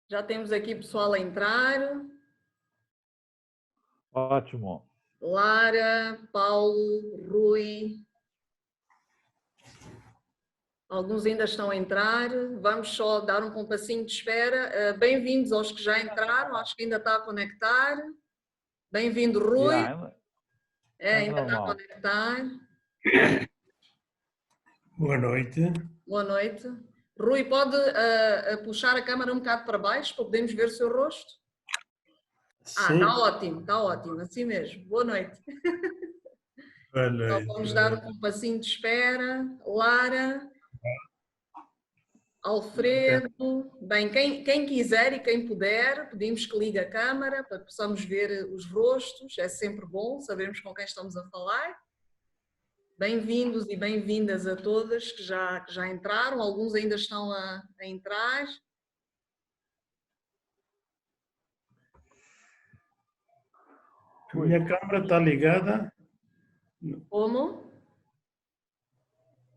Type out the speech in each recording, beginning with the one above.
Já temos aqui pessoal a entrar. Ótimo. Lara, Paulo, Rui. Alguns ainda estão a entrar. Vamos só dar um compassinho de espera. Bem-vindos aos que já entraram. Acho que ainda está a conectar. Bem-vindo, Rui. Ainda está a conectar. Boa noite. Boa noite. Rui, pode puxar a câmera um bocado para baixo para podermos ver o seu rosto? Sim. Está ótimo, assim mesmo. Boa noite. Boa noite. Então, vamos dar um compassinho de espera. Lara, Alfredo. Bem, quem quiser e quem puder, pedimos que ligue a câmera para que possamos ver os rostos. É sempre bom sabermos com quem estamos a falar. Bem-vindos e bem-vindas a todas que já entraram. Alguns ainda estão a entrar. A minha câmera está ligada. Como?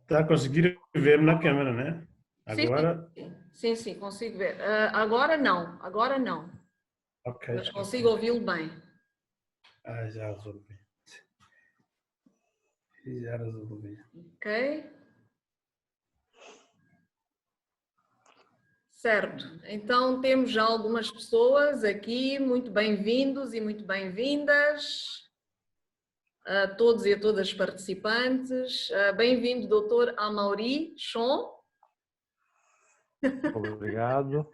Está a conseguir ver na câmera, né? Agora. Sim, consigo ver. Agora não. Ok. Mas consigo ouvi-lo bem. Já resolvi. Já resolvi. Ok. Certo. Então temos já algumas pessoas aqui. Muito bem-vindos e muito bem-vindas a todos e a todas as participantes. Bem-vindo, Dr. Amaury Chon. Obrigado.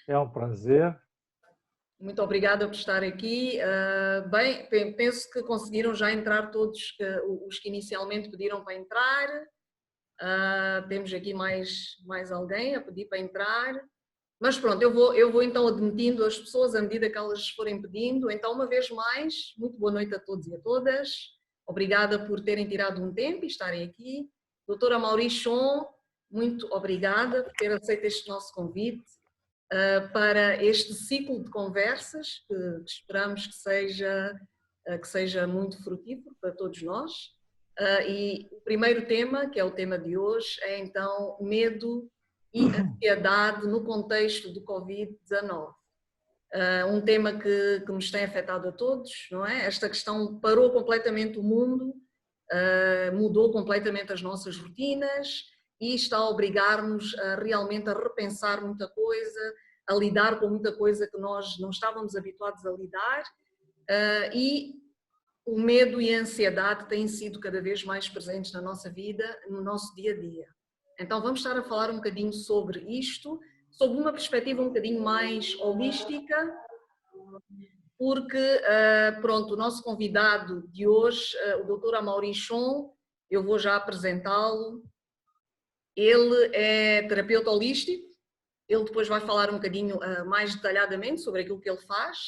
É um prazer. Muito obrigada por estar aqui. Bem, penso que conseguiram já entrar todos os que inicialmente pediram para entrar. Temos aqui mais alguém a pedir para entrar. Mas pronto, eu vou então admitindo as pessoas à medida que elas forem pedindo. Então, uma vez mais, muito boa noite a todos e a todas. Obrigada por terem tirado um tempo e estarem aqui. Doutora Amaury Chon, muito obrigada por ter aceito este nosso convite para este ciclo de conversas que esperamos que seja muito frutífero para todos nós. E o primeiro tema, que é o tema de hoje, é então medo e ansiedade no contexto do Covid-19. Um tema que nos tem afetado a todos, não é? Esta questão parou completamente o mundo, mudou completamente as nossas rotinas e está a obrigar-nos realmente a repensar muita coisa, a lidar com muita coisa que nós não estávamos habituados a lidar, e o medo e a ansiedade têm sido cada vez mais presentes na nossa vida, no nosso dia a dia. Então vamos estar a falar um bocadinho sobre isto, sob uma perspectiva um bocadinho mais holística, porque, pronto, o nosso convidado de hoje, o Dr. Amaury Chon, eu vou já apresentá-lo. Ele é terapeuta holístico, ele depois vai falar um bocadinho mais detalhadamente sobre aquilo que ele faz.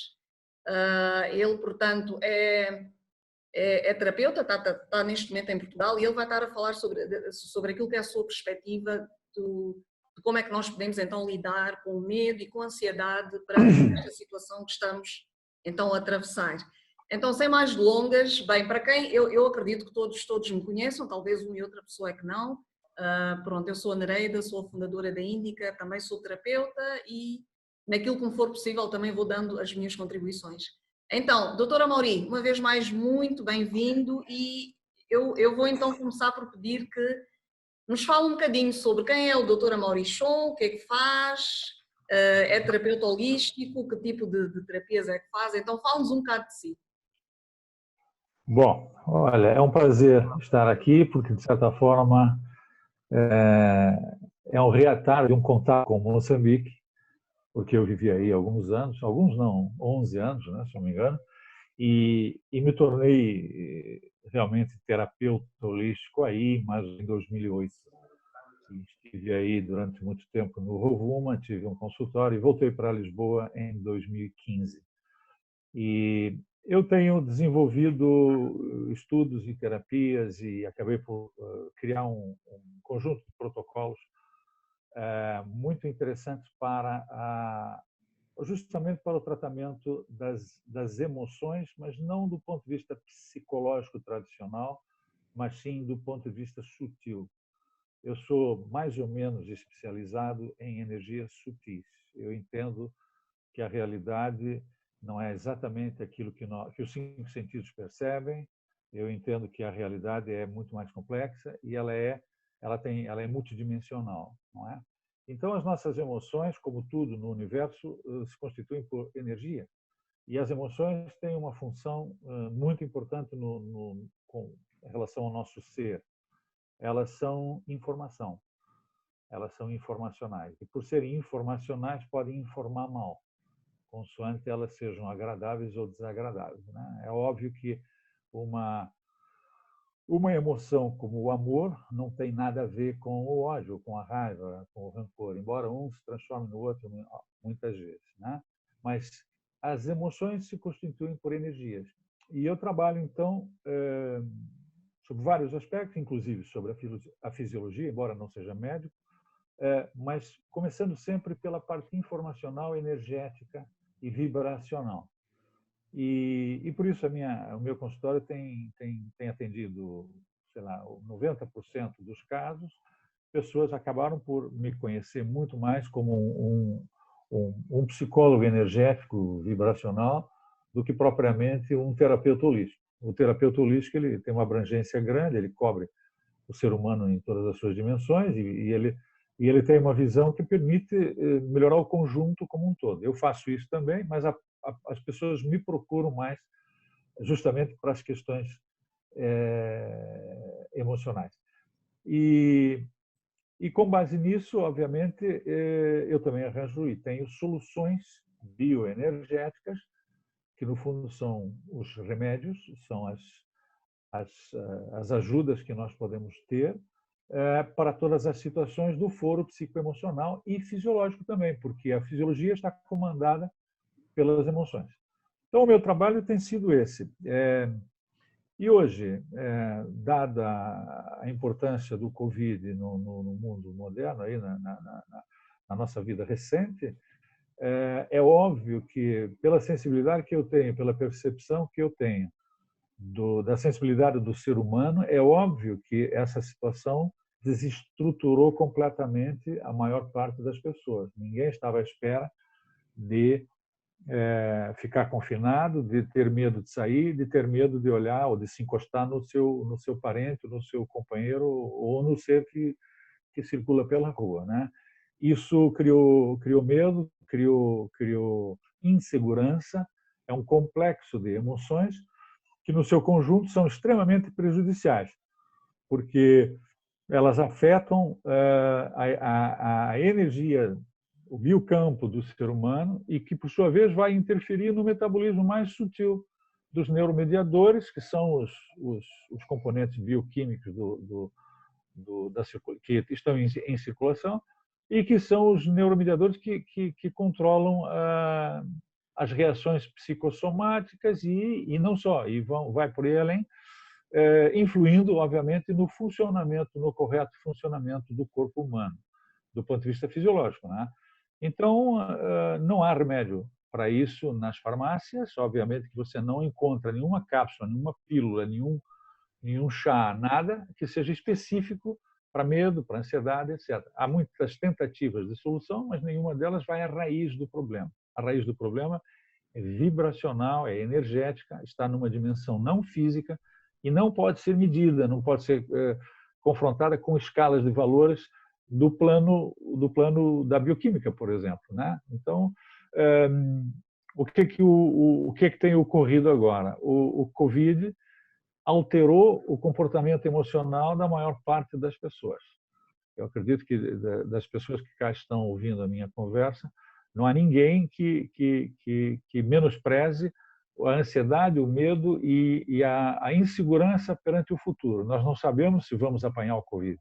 Ele, portanto, é terapeuta, está neste momento em Portugal e ele vai estar a falar sobre aquilo que é a sua perspectiva de como é que nós podemos então lidar com o medo e com a ansiedade para esta situação que estamos então a atravessar. Então, sem mais delongas, bem, para quem eu acredito que todos me conheçam, talvez uma e outra pessoa é que não. Pronto, eu sou a Nereida, sou a fundadora da Índica, também sou terapeuta e naquilo que me for possível também vou dando as minhas contribuições. Então, doutora Amaury, uma vez mais muito bem-vindo e eu vou então começar por pedir que nos fale um bocadinho sobre quem é o doutor Amaury Chon, o que é que faz, é terapeuta holístico, que tipo de terapias é que faz, então fale-nos um bocado de si. Bom, olha, é um prazer estar aqui, porque de certa forma é um reatar de um contato com Moçambique, porque eu vivi aí alguns anos, alguns não, 11 anos, né, se não me engano, e me tornei realmente terapeuta holístico aí, mas em 2008. Estive aí durante muito tempo no Rovuma, tive um consultório e voltei para Lisboa em 2015. E eu tenho desenvolvido estudos e terapias e acabei por criar um conjunto de protocolos muito interessantes para justamente para o tratamento das emoções, mas não do ponto de vista psicológico tradicional, mas sim do ponto de vista sutil. Eu sou mais ou menos especializado em energias sutis. Eu entendo que a realidade não é exatamente aquilo que os cinco sentidos percebem. Eu entendo que a realidade é muito mais complexa e ela é multidimensional, não é? Então, as nossas emoções, como tudo no universo, se constituem por energia. E as emoções têm uma função muito importante com relação ao nosso ser. Elas são informação. Elas são informacionais. E, por serem informacionais, podem informar mal, consoante elas sejam agradáveis ou desagradáveis, né? É óbvio que uma emoção como o amor não tem nada a ver com o ódio, com a raiva, com o rancor, embora um se transforme no outro muitas vezes, né? Mas as emoções se constituem por energias. E eu trabalho, então, sobre vários aspectos, inclusive sobre a fisiologia, embora não seja médico, mas começando sempre pela parte informacional, energética e vibracional. E por isso o meu consultório tem atendido, sei lá, 90% dos casos, pessoas acabaram por me conhecer muito mais como um psicólogo energético vibracional do que propriamente um terapeuta holístico. O terapeuta holístico ele tem uma abrangência grande, ele cobre o ser humano em todas as suas dimensões e ele tem uma visão que permite melhorar o conjunto como um todo. Eu faço isso também, mas as pessoas me procuram mais justamente para as questões emocionais. E com base nisso, obviamente, eu também arranjo e tenho soluções bioenergéticas, que no fundo são os remédios, são as ajudas que nós podemos ter para todas as situações do foro psicoemocional e fisiológico também, porque a fisiologia está comandada pelas emoções. Então, o meu trabalho tem sido esse. E hoje, dada a importância do Covid no mundo moderno, aí na nossa vida recente, é óbvio que, pela sensibilidade que eu tenho, pela percepção que eu tenho da sensibilidade do ser humano, é óbvio que essa situação desestruturou completamente a maior parte das pessoas. Ninguém estava à espera de ficar confinado, de ter medo de sair, de ter medo de olhar ou de se encostar no seu parente, no seu companheiro ou no ser que circula pela rua, né? Isso criou medo, criou insegurança, é um complexo de emoções que no seu conjunto são extremamente prejudiciais, porque elas afetam a energia, o biocampo do ser humano e que, por sua vez, vai interferir no metabolismo mais sutil dos neuromediadores, que são os componentes bioquímicos que estão em circulação e que são os neuromediadores que controlam as reações psicossomáticas e não só, vai por aí além, influindo, obviamente, no correto funcionamento do corpo humano, do ponto de vista fisiológico, né? Então, não há remédio para isso nas farmácias. Obviamente que você não encontra nenhuma cápsula, nenhuma pílula, nenhum chá, nada que seja específico para medo, para ansiedade, etc. Há muitas tentativas de solução, mas nenhuma delas vai à raiz do problema. A raiz do problema é vibracional, é energética, está numa dimensão não física e não pode ser medida, não pode ser confrontada com escalas de valores do plano da bioquímica, por exemplo, né? Então, o que tem ocorrido agora? O Covid alterou o comportamento emocional da maior parte das pessoas. Eu acredito que das pessoas que cá estão ouvindo a minha conversa, não há ninguém que menospreze a ansiedade, o medo e a insegurança perante o futuro. Nós não sabemos se vamos apanhar o Covid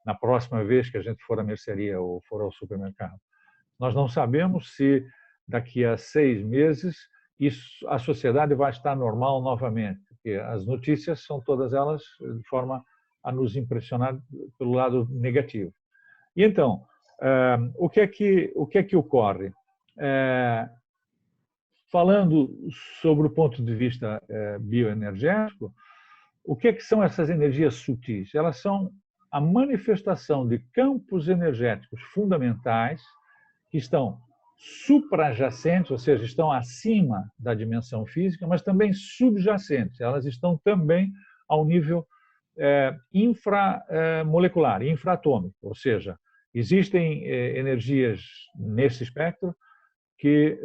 na próxima vez que a gente for à mercearia ou for ao supermercado. Nós não sabemos se daqui a 6 meses a sociedade vai estar normal novamente, porque as notícias são todas elas de forma a nos impressionar pelo lado negativo. E então, o que é que ocorre? Falando sobre o ponto de vista bioenergético, o que são essas energias sutis? Elas são a manifestação de campos energéticos fundamentais que estão suprajacentes, ou seja, estão acima da dimensão física, mas também subjacentes. Elas estão também ao nível inframolecular, infraatômico, ou seja, existem energias nesse espectro que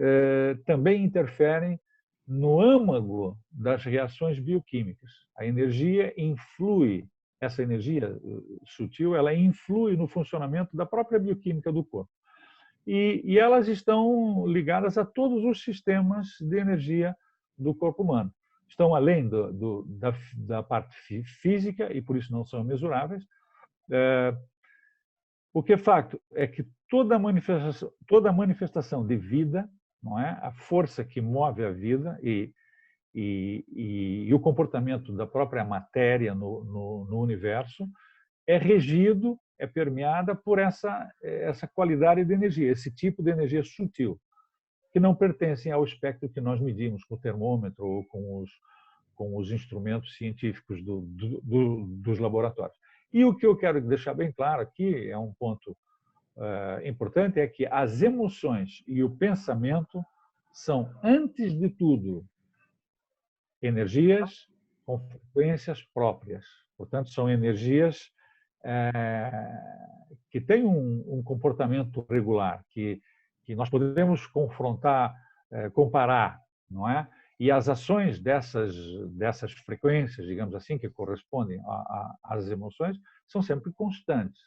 também interferem no âmago das reações bioquímicas. A energia influi, essa energia sutil, ela influi no funcionamento da própria bioquímica do corpo. E elas estão ligadas a todos os sistemas de energia do corpo humano. Estão além da parte física, e por isso não são mensuráveis. O que é facto é que toda manifestação de vida, não é? A força que move a vida e o comportamento da própria matéria no universo é regido, é permeada por essa qualidade de energia, esse tipo de energia sutil, que não pertencem ao espectro que nós medimos com o termômetro ou com os instrumentos científicos dos laboratórios. E o que eu quero deixar bem claro aqui, é um ponto importante, é que as emoções e o pensamento são, antes de tudo, energias com frequências próprias. Portanto, são energias que têm um comportamento regular, que nós podemos confrontar, comparar, não é? E as ações dessas frequências, digamos assim, que correspondem às emoções, são sempre constantes,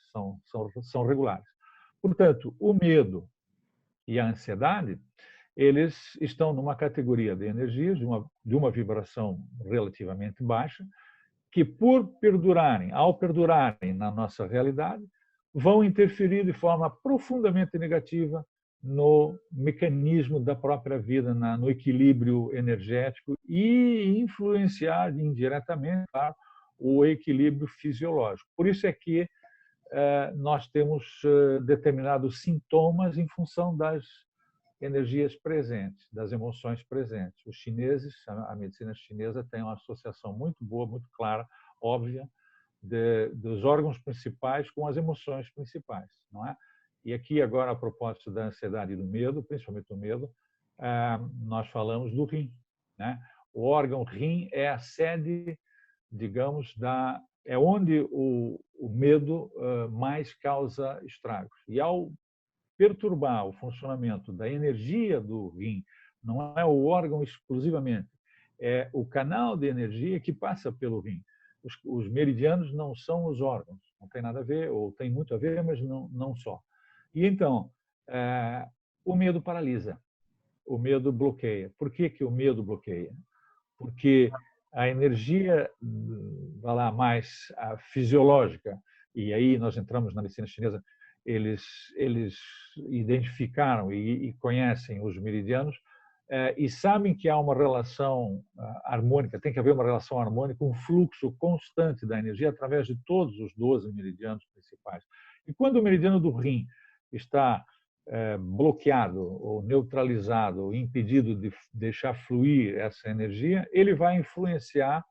são regulares. Portanto, o medo e a ansiedade, eles estão numa categoria de energias de uma vibração relativamente baixa, que ao perdurarem na nossa realidade, vão interferir de forma profundamente negativa no mecanismo da própria vida, no equilíbrio energético e influenciar indiretamente, claro, o equilíbrio fisiológico. Por isso é que nós temos determinados sintomas em função das energias presentes, das emoções presentes. Os chineses, a medicina chinesa tem uma associação muito boa, muito clara, óbvia, dos órgãos principais com as emoções principais, não é? E aqui agora, a propósito da ansiedade e do medo, principalmente do medo, nós falamos do rim, né? O órgão rim é a sede, digamos, é onde o medo mais causa estragos. E ao perturbar o funcionamento da energia do rim, não é o órgão exclusivamente, é o canal de energia que passa pelo rim. Os meridianos não são os órgãos, não tem nada a ver, ou tem muito a ver, mas não só. E então, o medo paralisa, o medo bloqueia. Por que o medo bloqueia? Porque a energia mais fisiológica, e aí nós entramos na medicina chinesa, eles identificaram e conhecem os meridianos e sabem que há uma relação harmônica, tem que haver uma relação harmônica, um fluxo constante da energia através de todos os 12 meridianos principais. E quando o meridiano do rim está bloqueado ou neutralizado, ou impedido de deixar fluir essa energia, ele vai influenciar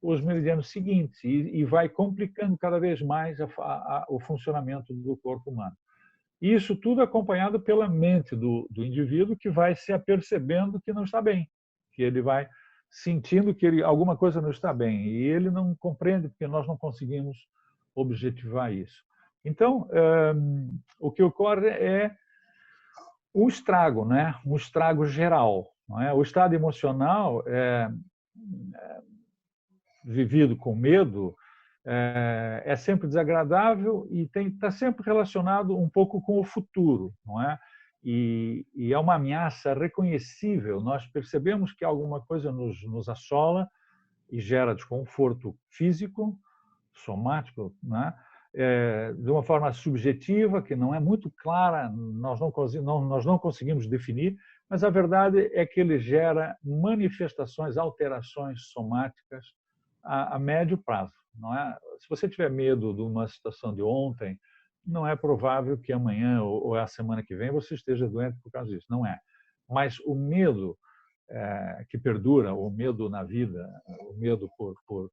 os meridianos seguintes e vai complicando cada vez mais o funcionamento do corpo humano. E isso tudo acompanhado pela mente do indivíduo, que vai se apercebendo que não está bem, que ele vai sentindo que alguma coisa não está bem, e ele não compreende porque nós não conseguimos objetivar isso. Então, o que ocorre é um estrago, né? Um estrago geral. Não é? O estado emocional vivido com medo é sempre desagradável e está sempre relacionado um pouco com o futuro, não é? E é uma ameaça reconhecível. Nós percebemos que alguma coisa nos assola e gera desconforto físico, somático, né? De uma forma subjetiva, que não é muito clara, nós não conseguimos definir, mas a verdade é que ele gera manifestações, alterações somáticas a médio prazo. Não é? Se você tiver medo de uma situação de ontem, não é provável que amanhã ou a semana que vem você esteja doente por causa disso. Não é. Mas o medo que perdura, o medo na vida, o medo por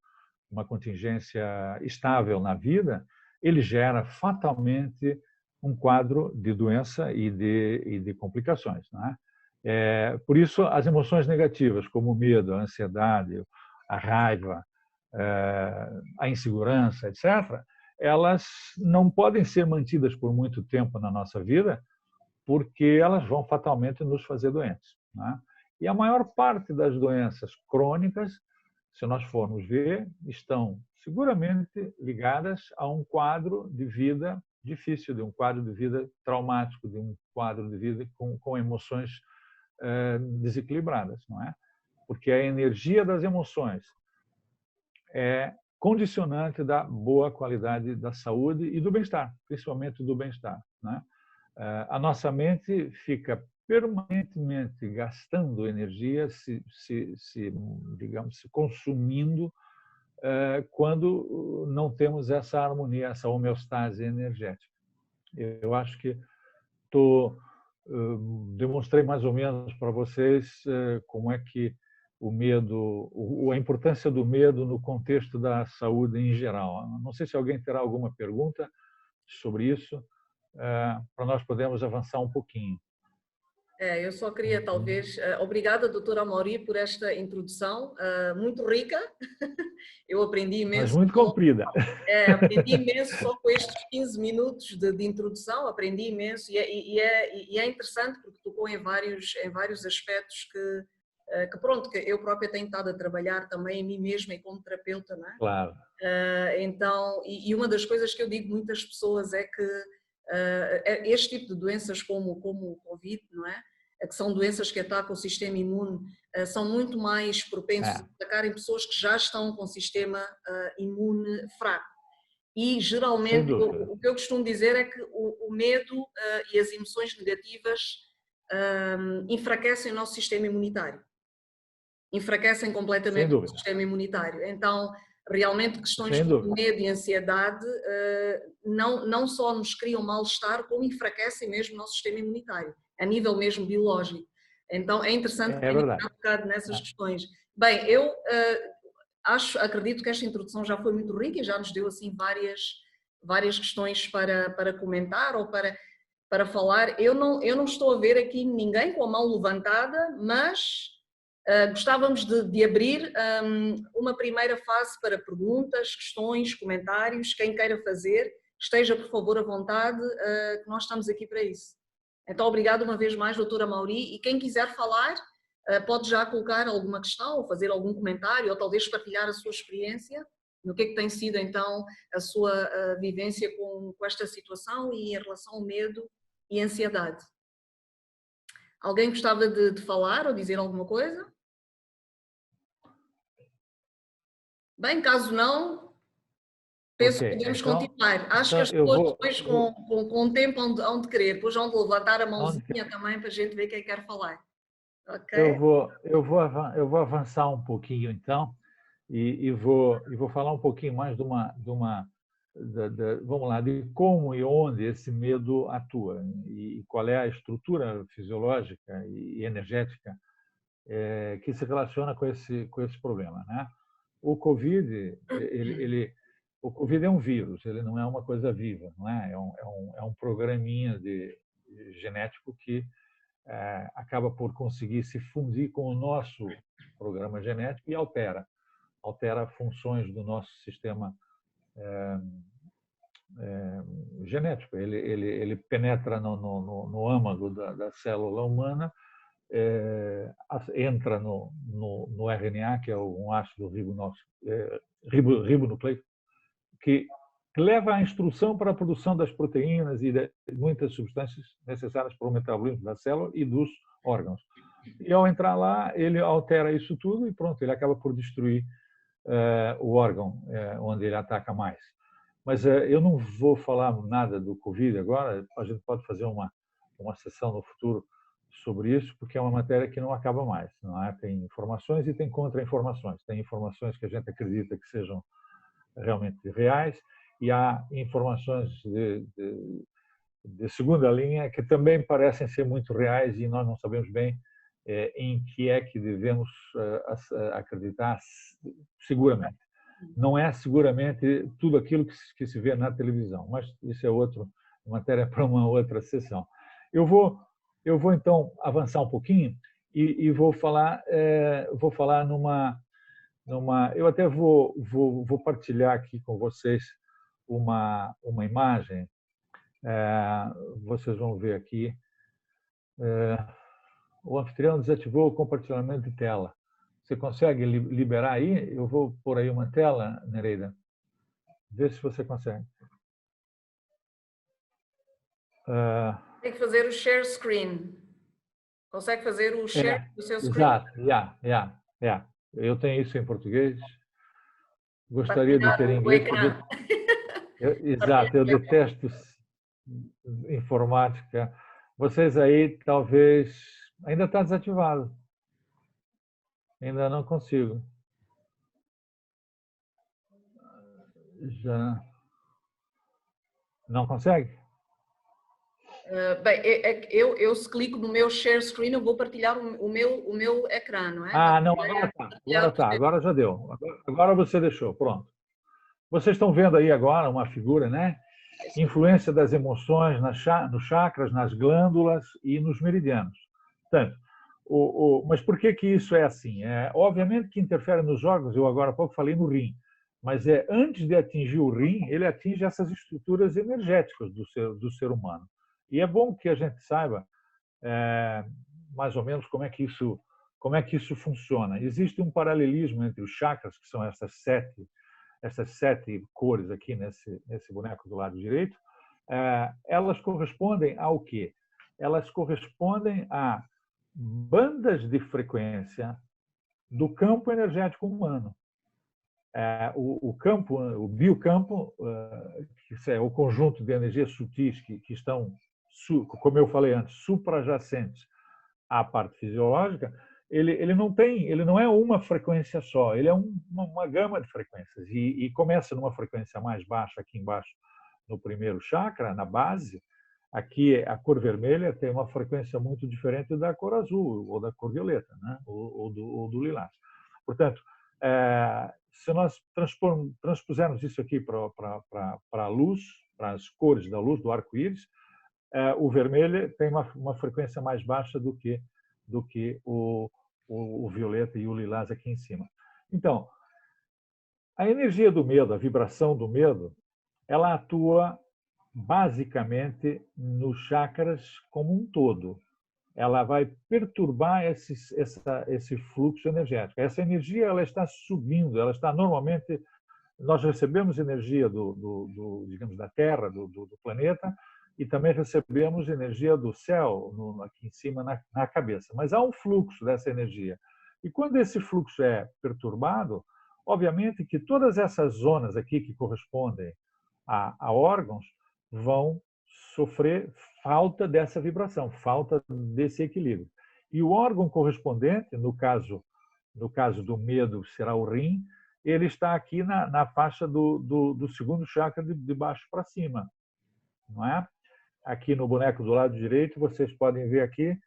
uma contingência estável na vida, ele gera fatalmente um quadro de doença e de complicações. Não é? Por isso, as emoções negativas, como o medo, a ansiedade, a raiva, a insegurança, etc., elas não podem ser mantidas por muito tempo na nossa vida, porque elas vão fatalmente nos fazer doentes. Não é? E a maior parte das doenças crônicas, se nós formos ver, estão seguramente ligadas a um quadro de vida difícil, de um quadro de vida traumático, de um quadro de vida com emoções desequilibradas, não é? Porque a energia das emoções é condicionante da boa qualidade da saúde e do bem-estar, principalmente do bem-estar, né? A nossa mente fica permanentemente gastando energia, digamos, se consumindo quando não temos essa harmonia, essa homeostase energética. Eu acho que demonstrei mais ou menos para vocês como é que o medo, a importância do medo no contexto da saúde em geral. Não sei se alguém terá alguma pergunta sobre isso, para nós podermos avançar um pouquinho. Eu só queria talvez... Obrigada, doutora Amaury, por esta introdução muito rica. Eu aprendi imenso. Mas muito comprida. Aprendi imenso só com estes 15 minutos de introdução, aprendi imenso e é interessante porque tocou em vários aspectos que pronto, que eu própria tenho estado a trabalhar também em mim mesma e como terapeuta, não é? Claro. Então, e uma das coisas que eu digo a muitas pessoas é que este tipo de doenças como o Covid, não é? Que são doenças que atacam o sistema imune, são muito mais propensos a atacar em pessoas que já estão com o sistema imune fraco. E geralmente o que eu costumo dizer é que o medo e as emoções negativas enfraquecem o nosso sistema imunitário. Enfraquecem completamente o sistema imunitário. Então, realmente questões como medo e ansiedade não só nos criam mal-estar, como enfraquecem mesmo o nosso sistema imunitário, a nível mesmo biológico. Então é interessante que tenha tocado nessas questões. Bem, eu acredito que esta introdução já foi muito rica e já nos deu assim várias questões para comentar ou para falar. Eu não estou a ver aqui ninguém com a mão levantada, mas gostávamos de abrir uma primeira fase para perguntas, questões, comentários. Quem queira fazer, esteja por favor à vontade, que nós estamos aqui para isso. Então, obrigado uma vez mais, doutora Amaury, e quem quiser falar pode já colocar alguma questão ou fazer algum comentário ou talvez partilhar a sua experiência no que é que tem sido então a sua vivência com esta situação e em relação ao medo e ansiedade. Alguém gostava de falar ou dizer alguma coisa? Bem, caso não, penso que podemos continuar. Acho que as pessoas depois com o tempo hão de querer, depois hão de levantar a mãozinha também para a gente ver quem quer falar. Okay? Eu vou avançar um pouquinho então e vou falar um pouquinho mais vamos lá, de como e onde esse medo atua e qual é a estrutura fisiológica e energética que se relaciona com esse problema, né? O COVID, o COVID é um vírus, ele não é uma coisa viva, não é? É um programinha genético que acaba por conseguir se fundir com o nosso programa genético e altera funções do nosso sistema genético. Ele penetra no âmago da célula humana, entra no RNA, que é um ácido ribonucleico, que leva à instrução para a produção das proteínas e de muitas substâncias necessárias para o metabolismo da célula e dos órgãos. E ao entrar lá, ele altera isso tudo e pronto, ele acaba por destruir o órgão onde ele ataca mais. Mas eu não vou falar nada do Covid agora, a gente pode fazer uma sessão no futuro sobre isso, porque é uma matéria que não acaba mais. Não é? Tem informações e tem contra-informações. Tem informações que a gente acredita que sejam realmente reais e há informações de segunda linha que também parecem ser muito reais e nós não sabemos bem em que é que devemos acreditar seguramente. Não é seguramente tudo aquilo que se vê na televisão, mas isso é matéria para uma outra sessão. Eu vou então avançar um pouquinho e vou falar numa eu até vou partilhar aqui com vocês uma imagem. Vocês vão ver aqui. O anfitrião desativou o compartilhamento de tela. Você consegue liberar aí? Eu vou pôr aí uma tela, Nereida. Vê se você consegue. Tem que fazer o share screen. Consegue fazer o share do seu screen? Exato, Eu tenho isso em português. Gostaria de ter em inglês. Exato, eu detesto informática. Vocês aí, talvez... Ainda está desativado. Ainda não consigo. Já... Não consegue? Bem, eu se clico no meu share screen, eu vou partilhar o meu ecrã, não é? Não, agora está. Agora já deu. Agora você deixou, pronto. Vocês estão vendo aí agora uma figura, né? Influência das emoções nos chakras, nas glândulas e nos meridianos. Portanto, mas por que isso é assim? Obviamente que interfere nos órgãos, eu agora há pouco falei no rim, mas antes de atingir o rim, ele atinge essas estruturas energéticas do ser humano. E é bom que a gente saiba mais ou menos como é que isso funciona. Existe um paralelismo entre os chakras, que são essas sete cores aqui nesse boneco do lado direito. Elas correspondem ao quê? Elas correspondem a bandas de frequência do campo energético humano. O biocampo, que é o conjunto de energias sutis que estão, como eu falei antes, suprajacentes à parte fisiológica, ele não é uma frequência só, ele é uma gama de frequências e começa numa frequência mais baixa aqui embaixo no primeiro chakra, na base. Aqui a cor vermelha tem uma frequência muito diferente da cor azul ou da cor violeta, né? ou do lilás. Portanto, se nós transpusermos isso aqui para a luz, para as cores da luz do arco-íris, o vermelho tem uma frequência mais baixa do que o violeta e o lilás aqui em cima. Então, a energia do medo, a vibração do medo, ela atua basicamente nos chakras como um todo. Ela vai perturbar esse fluxo energético. Essa energia ela está subindo, ela está normalmente... Nós recebemos energia digamos, da Terra, do planeta, e também recebemos energia do céu aqui em cima na cabeça. Mas há um fluxo dessa energia. E quando esse fluxo é perturbado, obviamente que todas essas zonas aqui que correspondem a órgãos vão sofrer falta dessa vibração, falta desse equilíbrio. E o órgão correspondente, no caso do medo, será o rim, ele está aqui na faixa do segundo chakra de baixo para cima, não é? Aqui no boneco do lado direito, vocês podem ver aqui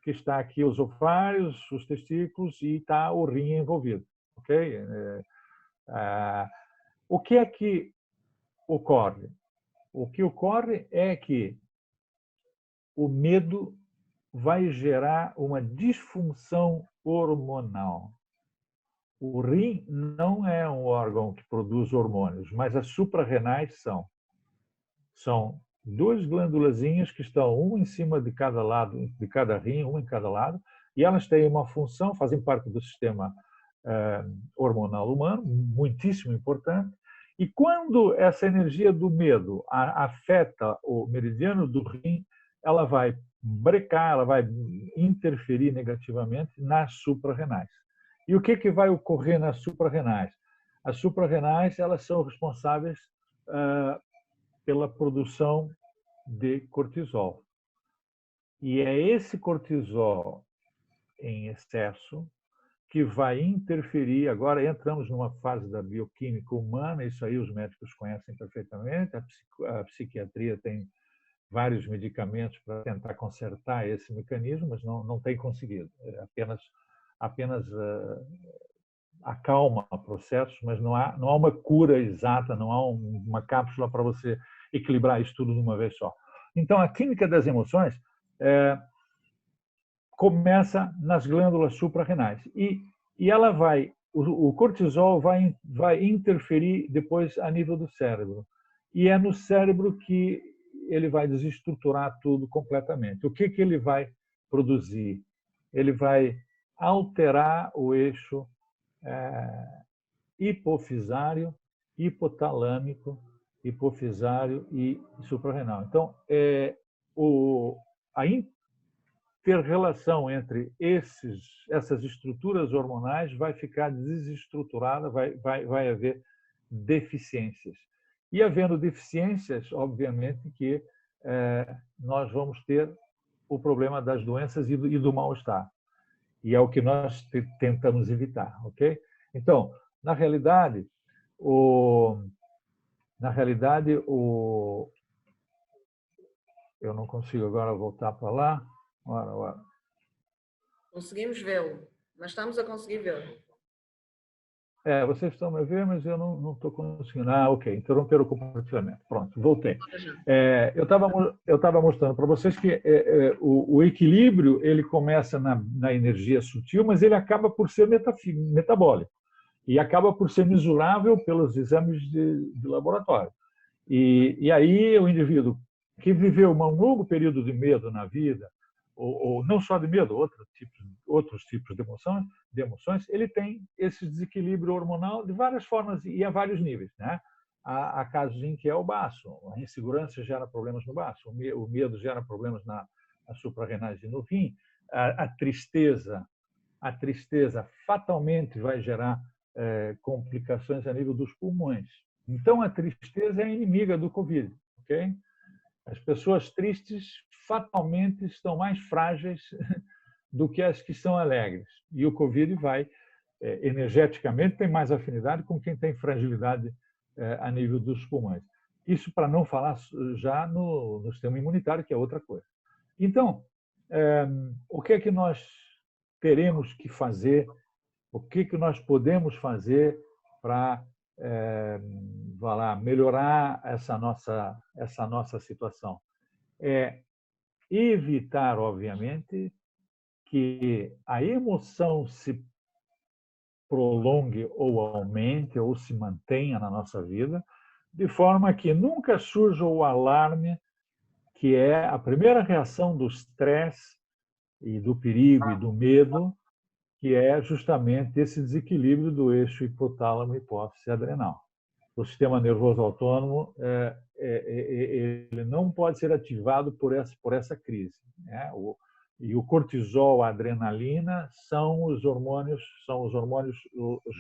que está aqui os ovários, os testículos e está o rim envolvido, ok? O que é que ocorre? O que ocorre é que o medo vai gerar uma disfunção hormonal. O rim não é um órgão que produz hormônios, mas as suprarrenais são. São duas glândulazinhas que estão uma em cima de cada lado, de cada rim, uma em cada lado, e elas têm uma função, fazem parte do sistema hormonal humano, muitíssimo importante. E quando essa energia do medo afeta o meridiano do rim, ela vai brecar, ela vai interferir negativamente nas suprarrenais. E o que vai ocorrer nas suprarrenais? As suprarrenais elas são responsáveis pela produção de cortisol. E é esse cortisol em excesso que vai interferir. Agora entramos numa fase da bioquímica humana, isso aí os médicos conhecem perfeitamente, a psiquiatria tem vários medicamentos para tentar consertar esse mecanismo, mas não tem conseguido. Apenas acalma processos, mas não há uma cura exata, não há uma cápsula para você equilibrar isso tudo de uma vez só. Então, a química das emoções começa nas glândulas suprarrenais e ela o cortisol vai interferir depois a nível do cérebro. E é no cérebro que ele vai desestruturar tudo completamente. O que ele vai produzir? Ele vai alterar o eixo hipofisário, hipotalâmico, hipofisário e suprarrenal. Então, a interrelação entre essas estruturas hormonais vai ficar desestruturada, vai haver deficiências. E havendo deficiências, obviamente que nós vamos ter o problema das doenças e do mal-estar. E é o que nós tentamos evitar, ok? Então, na realidade, eu não consigo agora voltar para lá. Ora. Conseguimos vê-lo, mas estamos a conseguir vê-lo. Vocês estão me a ver, mas eu não estou conseguindo. Ok, interromperam o compartilhamento. Pronto, voltei. Eu estava mostrando para vocês que o equilíbrio ele começa na energia sutil, mas ele acaba por ser metabólico e acaba por ser mesurável pelos exames de laboratório. E aí o indivíduo que viveu um longo período de medo na vida, ou não só de medo, outros tipos de emoções, ele tem esse desequilíbrio hormonal de várias formas e a vários níveis, né? Há casos em que é o baço, a insegurança gera problemas no baço, o medo gera problemas nas suprarrenais e no rim, a tristeza fatalmente vai gerar complicações a nível dos pulmões. Então, a tristeza é a inimiga do Covid, ok? As pessoas tristes fatalmente estão mais frágeis do que as que são alegres. E o Covid energeticamente, tem mais afinidade com quem tem fragilidade a nível dos pulmões. Isso para não falar já no sistema imunitário, que é outra coisa. Então, o que é que nós teremos que fazer, o que nós podemos fazer para melhorar essa nossa situação? Evitar, obviamente, que a emoção se prolongue ou aumente ou se mantenha na nossa vida, de forma que nunca surja o alarme, que é a primeira reação do estresse e do perigo e do medo, que é justamente esse desequilíbrio do eixo hipotálamo, hipófise adrenal. O sistema nervoso autônomo ele não pode ser ativado por essa crise, né? E o cortisol, a adrenalina são os hormônios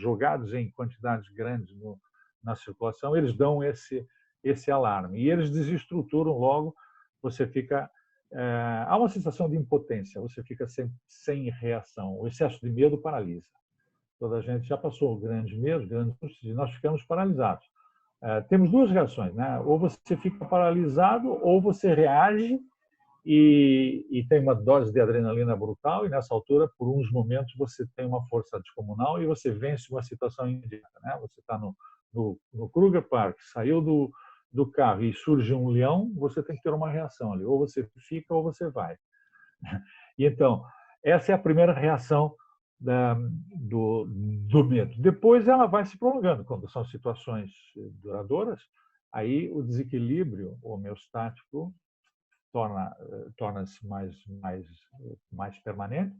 jogados em quantidades grandes na circulação. Eles dão esse alarme e eles desestruturam logo. Você fica há uma sensação de impotência. Você fica sem reação. O excesso de medo paralisa. Toda a gente já passou grandes medos, grandes angústias, e nós ficamos paralisados. Temos duas reações, né? Ou você fica paralisado, ou você reage e tem uma dose de adrenalina brutal, e nessa altura, por uns momentos, você tem uma força descomunal e você vence uma situação imediata, né? Você está no Kruger Park, saiu do carro e surge um leão, você tem que ter uma reação ali. Ou você fica ou você vai. E então, essa é a primeira reação do medo. Depois ela vai se prolongando. Quando são situações duradouras, aí o desequilíbrio homeostático torna-se mais permanente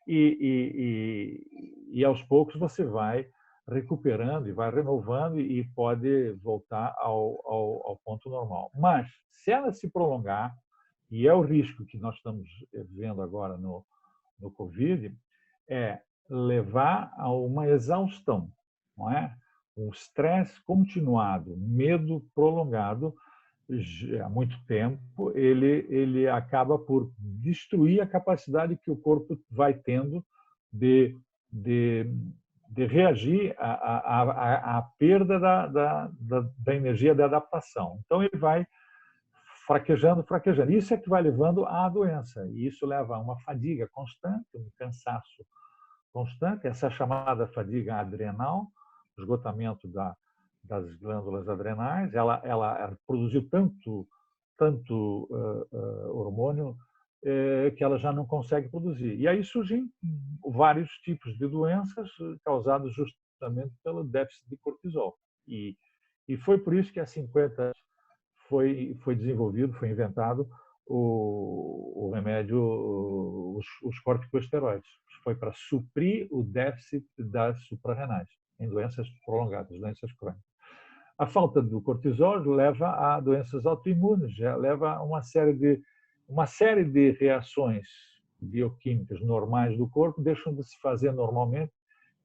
e aos poucos você vai recuperando e vai renovando e pode voltar ao ponto normal. Mas, se ela se prolongar, e é o risco que nós estamos vendo agora no Covid, é levar a uma exaustão, não é? Um estresse continuado, medo prolongado, há muito tempo, ele acaba por destruir a capacidade que o corpo vai tendo de de reagir à perda da energia da adaptação. Então, ele vai fraquejando, fraquejando. Isso é que vai levando à doença. E isso leva a uma fadiga constante, um cansaço constante, essa chamada fadiga adrenal, esgotamento das glândulas adrenais. Ela produziu tanto hormônio que ela já não consegue produzir. E aí surgem vários tipos de doenças causadas justamente pelo déficit de cortisol. E foi por isso que há 50 foi desenvolvido, foi inventado o remédio, os corticosteroides. Foi para suprir o déficit das suprarrenais em doenças prolongadas, doenças crônicas. A falta do cortisol leva a doenças autoimunes, leva a uma série de reações bioquímicas normais do corpo deixam de se fazer normalmente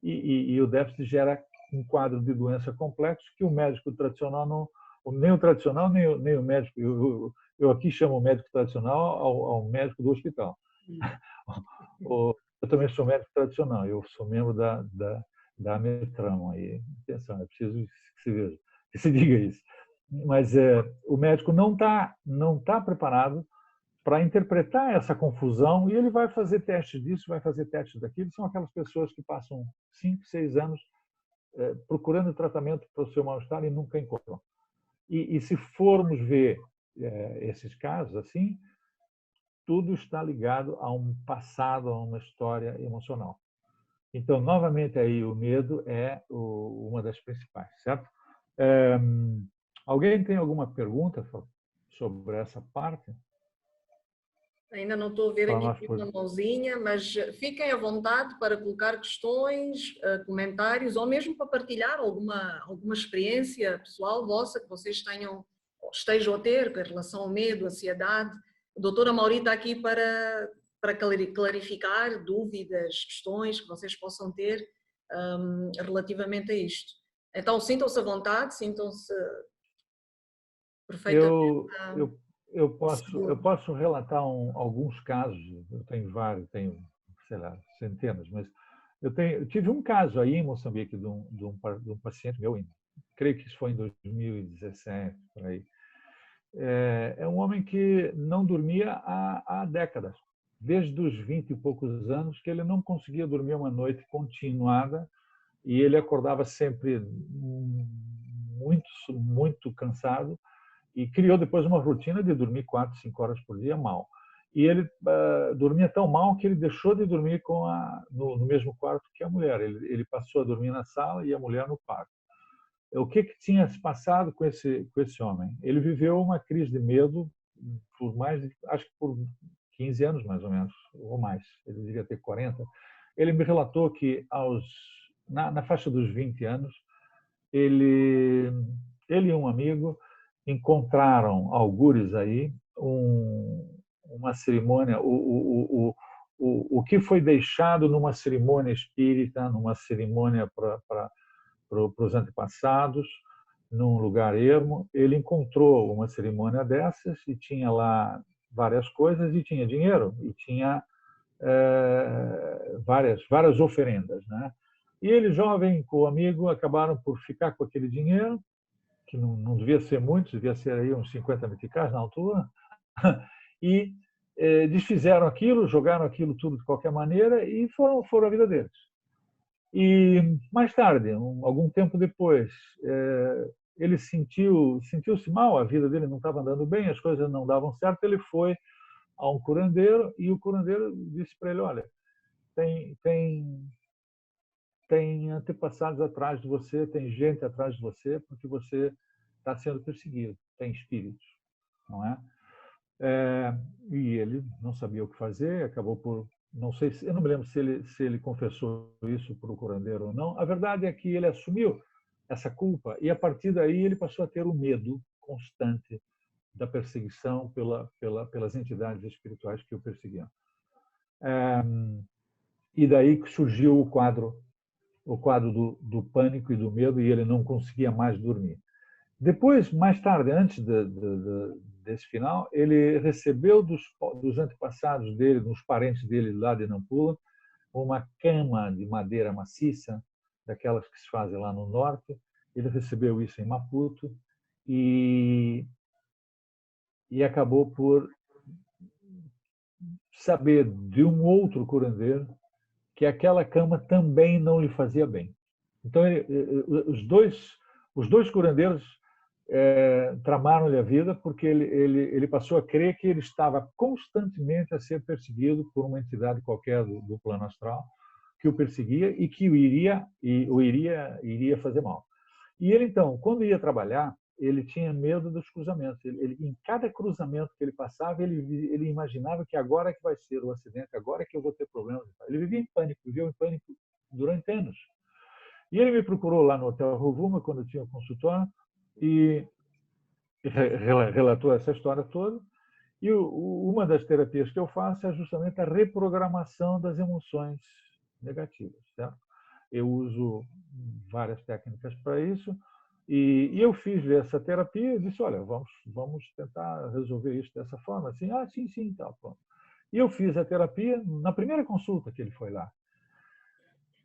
e o déficit gera um quadro de doença complexo que o médico tradicional não, nem o tradicional nem o médico, eu aqui chamo o médico tradicional ao médico do hospital. Eu também sou médico tradicional, eu sou membro da Ametrama, e atenção, é preciso que se veja, que se diga isso. Mas o médico não tá preparado para interpretar essa confusão, e ele vai fazer testes disso, vai fazer testes daquilo. São aquelas pessoas que passam 5, 6 anos procurando tratamento para o seu mal-estar e nunca encontram. E se formos ver esses casos assim, tudo está ligado a um passado, a uma história emocional. Então, novamente, aí o medo é uma das principais, certo? Alguém tem alguma pergunta sobre essa parte? Ainda não estou a ver aqui uma mãozinha, mas fiquem à vontade para colocar questões, comentários, ou mesmo para partilhar alguma experiência pessoal vossa que vocês estejam a ter em relação ao medo, ansiedade. A doutora Mauri está aqui para clarificar dúvidas, questões que vocês possam ter relativamente a isto. Então, sintam-se à vontade, sintam-se perfeitamente... Eu posso relatar alguns casos, eu tenho vários, tenho, sei lá, centenas, mas eu tive um caso aí em Moçambique de um paciente meu, creio que isso foi em 2017, por aí. É um homem que não dormia há décadas, desde os 20 e poucos anos, que ele não conseguia dormir uma noite continuada e ele acordava sempre muito cansado, e criou depois uma rotina de dormir 4, 5 horas por dia mal. E ele dormia tão mal que ele deixou de dormir no mesmo quarto que a mulher. Ele passou a dormir na sala e a mulher no quarto. O que tinha se passado com esse homem? Ele viveu uma crise de medo por acho que por 15 anos mais ou menos, ou mais. Ele devia ter 40. Ele me relatou que na faixa dos 20 anos, ele e um amigo encontraram, algures aí, uma cerimônia, o que foi deixado numa cerimônia espírita, numa cerimônia para os antepassados, num lugar ermo. Ele encontrou uma cerimônia dessas e tinha lá várias coisas, e tinha dinheiro, e tinha várias oferendas, né? E ele, jovem, com o amigo, acabaram por ficar com aquele dinheiro, que não devia ser muito, devia ser aí uns 50 meticais na altura, e desfizeram aquilo, jogaram aquilo tudo de qualquer maneira e foram a vida deles. E mais tarde, algum tempo depois, ele sentiu-se mal, a vida dele não estava andando bem, as coisas não davam certo, ele foi a um curandeiro e o curandeiro disse para ele: olha, tem antepassados atrás de você, tem gente atrás de você, porque você está sendo perseguido, tem espíritos, não é? E ele não sabia o que fazer, acabou por, não sei, eu não me lembro se ele confessou isso para o curandeiro ou não. A verdade é que ele assumiu essa culpa e a partir daí ele passou a ter o medo constante da perseguição pelas entidades espirituais que o perseguiam. E daí que surgiu o quadro do pânico e do medo, e ele não conseguia mais dormir. Depois, mais tarde, antes desse final, ele recebeu dos antepassados dele, dos parentes dele lá de Nampula, uma cama de madeira maciça, daquelas que se fazem lá no norte. Ele recebeu isso em Maputo e acabou por saber de um outro curandeiro que aquela cama também não lhe fazia bem. Então, os dois curandeiros tramaram-lhe a vida, porque ele passou a crer que ele estava constantemente a ser perseguido por uma entidade qualquer do plano astral, que o perseguia e que o iria fazer mal. E ele, então, quando ia trabalhar, ele tinha medo dos cruzamentos. Em cada cruzamento que ele passava, ele imaginava que agora que vai ser o acidente, agora que eu vou ter problemas. Ele vivia em pânico durante anos. E ele me procurou lá no Hotel Rovuma, quando eu tinha o consultório, e relatou essa história toda. E uma das terapias que eu faço é justamente a reprogramação das emoções negativas, certo? Eu uso várias técnicas para isso. E eu fiz essa terapia e disse, olha, vamos tentar resolver isso dessa forma. Assim, sim, tá, pronto. E eu fiz a terapia na primeira consulta que ele foi lá.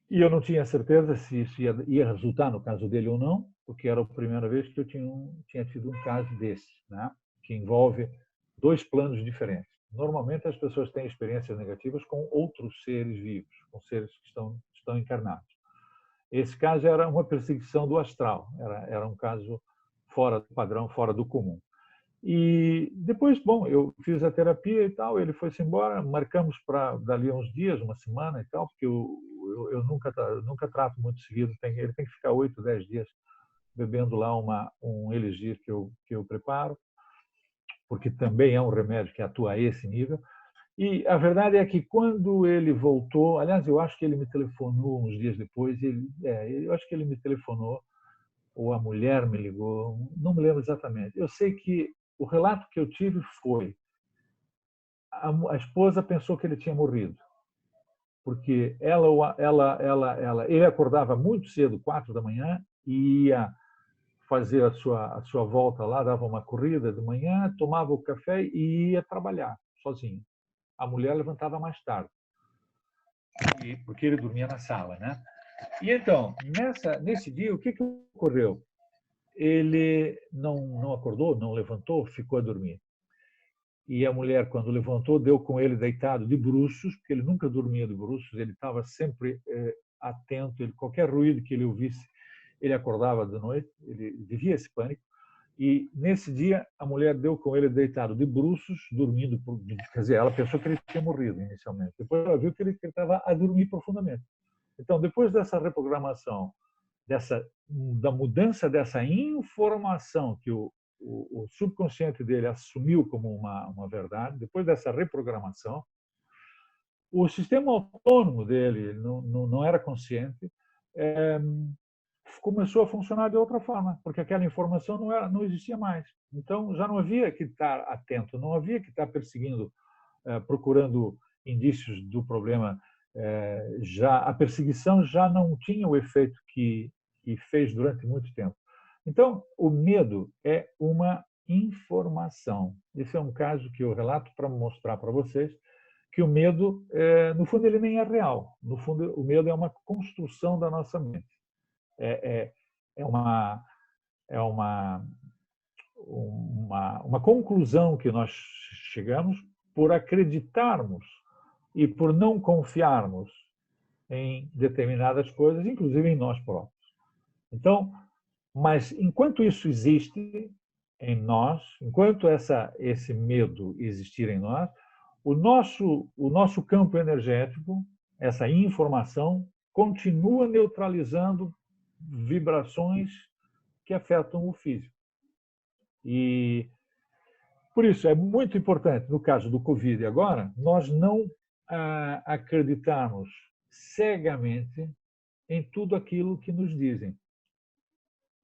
E eu não tinha certeza se isso ia resultar no caso dele ou não, porque era a primeira vez que eu tinha tido um caso desse, né? Que envolve dois planos diferentes. Normalmente as pessoas têm experiências negativas com outros seres vivos, com seres que estão encarnados. Esse caso era uma perseguição do astral, era um caso fora do padrão, fora do comum. E depois, bom, eu fiz a terapia e tal, ele foi-se embora, marcamos para dali uns dias, uma semana e tal, porque eu nunca trato muito seguido, ele tem que ficar 8, 10 dias bebendo lá um elixir que eu preparo, porque também é um remédio que atua a esse nível. E a verdade é que quando ele voltou, aliás, eu acho que ele me telefonou uns dias depois, eu acho que ele me telefonou, ou a mulher me ligou, não me lembro exatamente. Eu sei que o relato que eu tive foi: a esposa pensou que ele tinha morrido, porque ele acordava muito cedo, 4 da manhã, e ia fazer a sua volta lá, dava uma corrida de manhã, tomava o café e ia trabalhar sozinho. A mulher levantava mais tarde, porque ele dormia na sala, né? E então, nesse dia, o que ocorreu? Ele não acordou, não levantou, ficou a dormir. E a mulher, quando levantou, deu com ele deitado de bruços, porque ele nunca dormia de bruços, ele estava sempre atento, qualquer ruído que ele ouvisse, ele acordava de noite, ele vivia esse pânico. E nesse dia, a mulher deu com ele deitado de bruços, dormindo, quer dizer, ela pensou que ele tinha morrido inicialmente. Depois ela viu que ele estava a dormir profundamente. Então, depois dessa reprogramação, da mudança dessa informação que o subconsciente dele assumiu como uma verdade, depois dessa reprogramação, o sistema autônomo dele não era consciente, começou a funcionar de outra forma, porque aquela informação não existia mais. Então, já não havia que estar atento, não havia que estar perseguindo, procurando indícios do problema. A perseguição já não tinha o efeito que fez durante muito tempo. Então, o medo é uma informação. Esse é um caso que eu relato para mostrar para vocês que o medo, no fundo, ele nem é real. No fundo, o medo é uma construção da nossa mente. É uma conclusão que nós chegamos por acreditarmos e por não confiarmos em determinadas coisas, inclusive em nós próprios. Então, mas enquanto isso existe em nós, enquanto esse medo existir em nós, o nosso campo energético, essa informação, continua neutralizando vibrações que afetam o físico. E por isso é muito importante, no caso do Covid agora, nós não acreditarmos cegamente em tudo aquilo que nos dizem.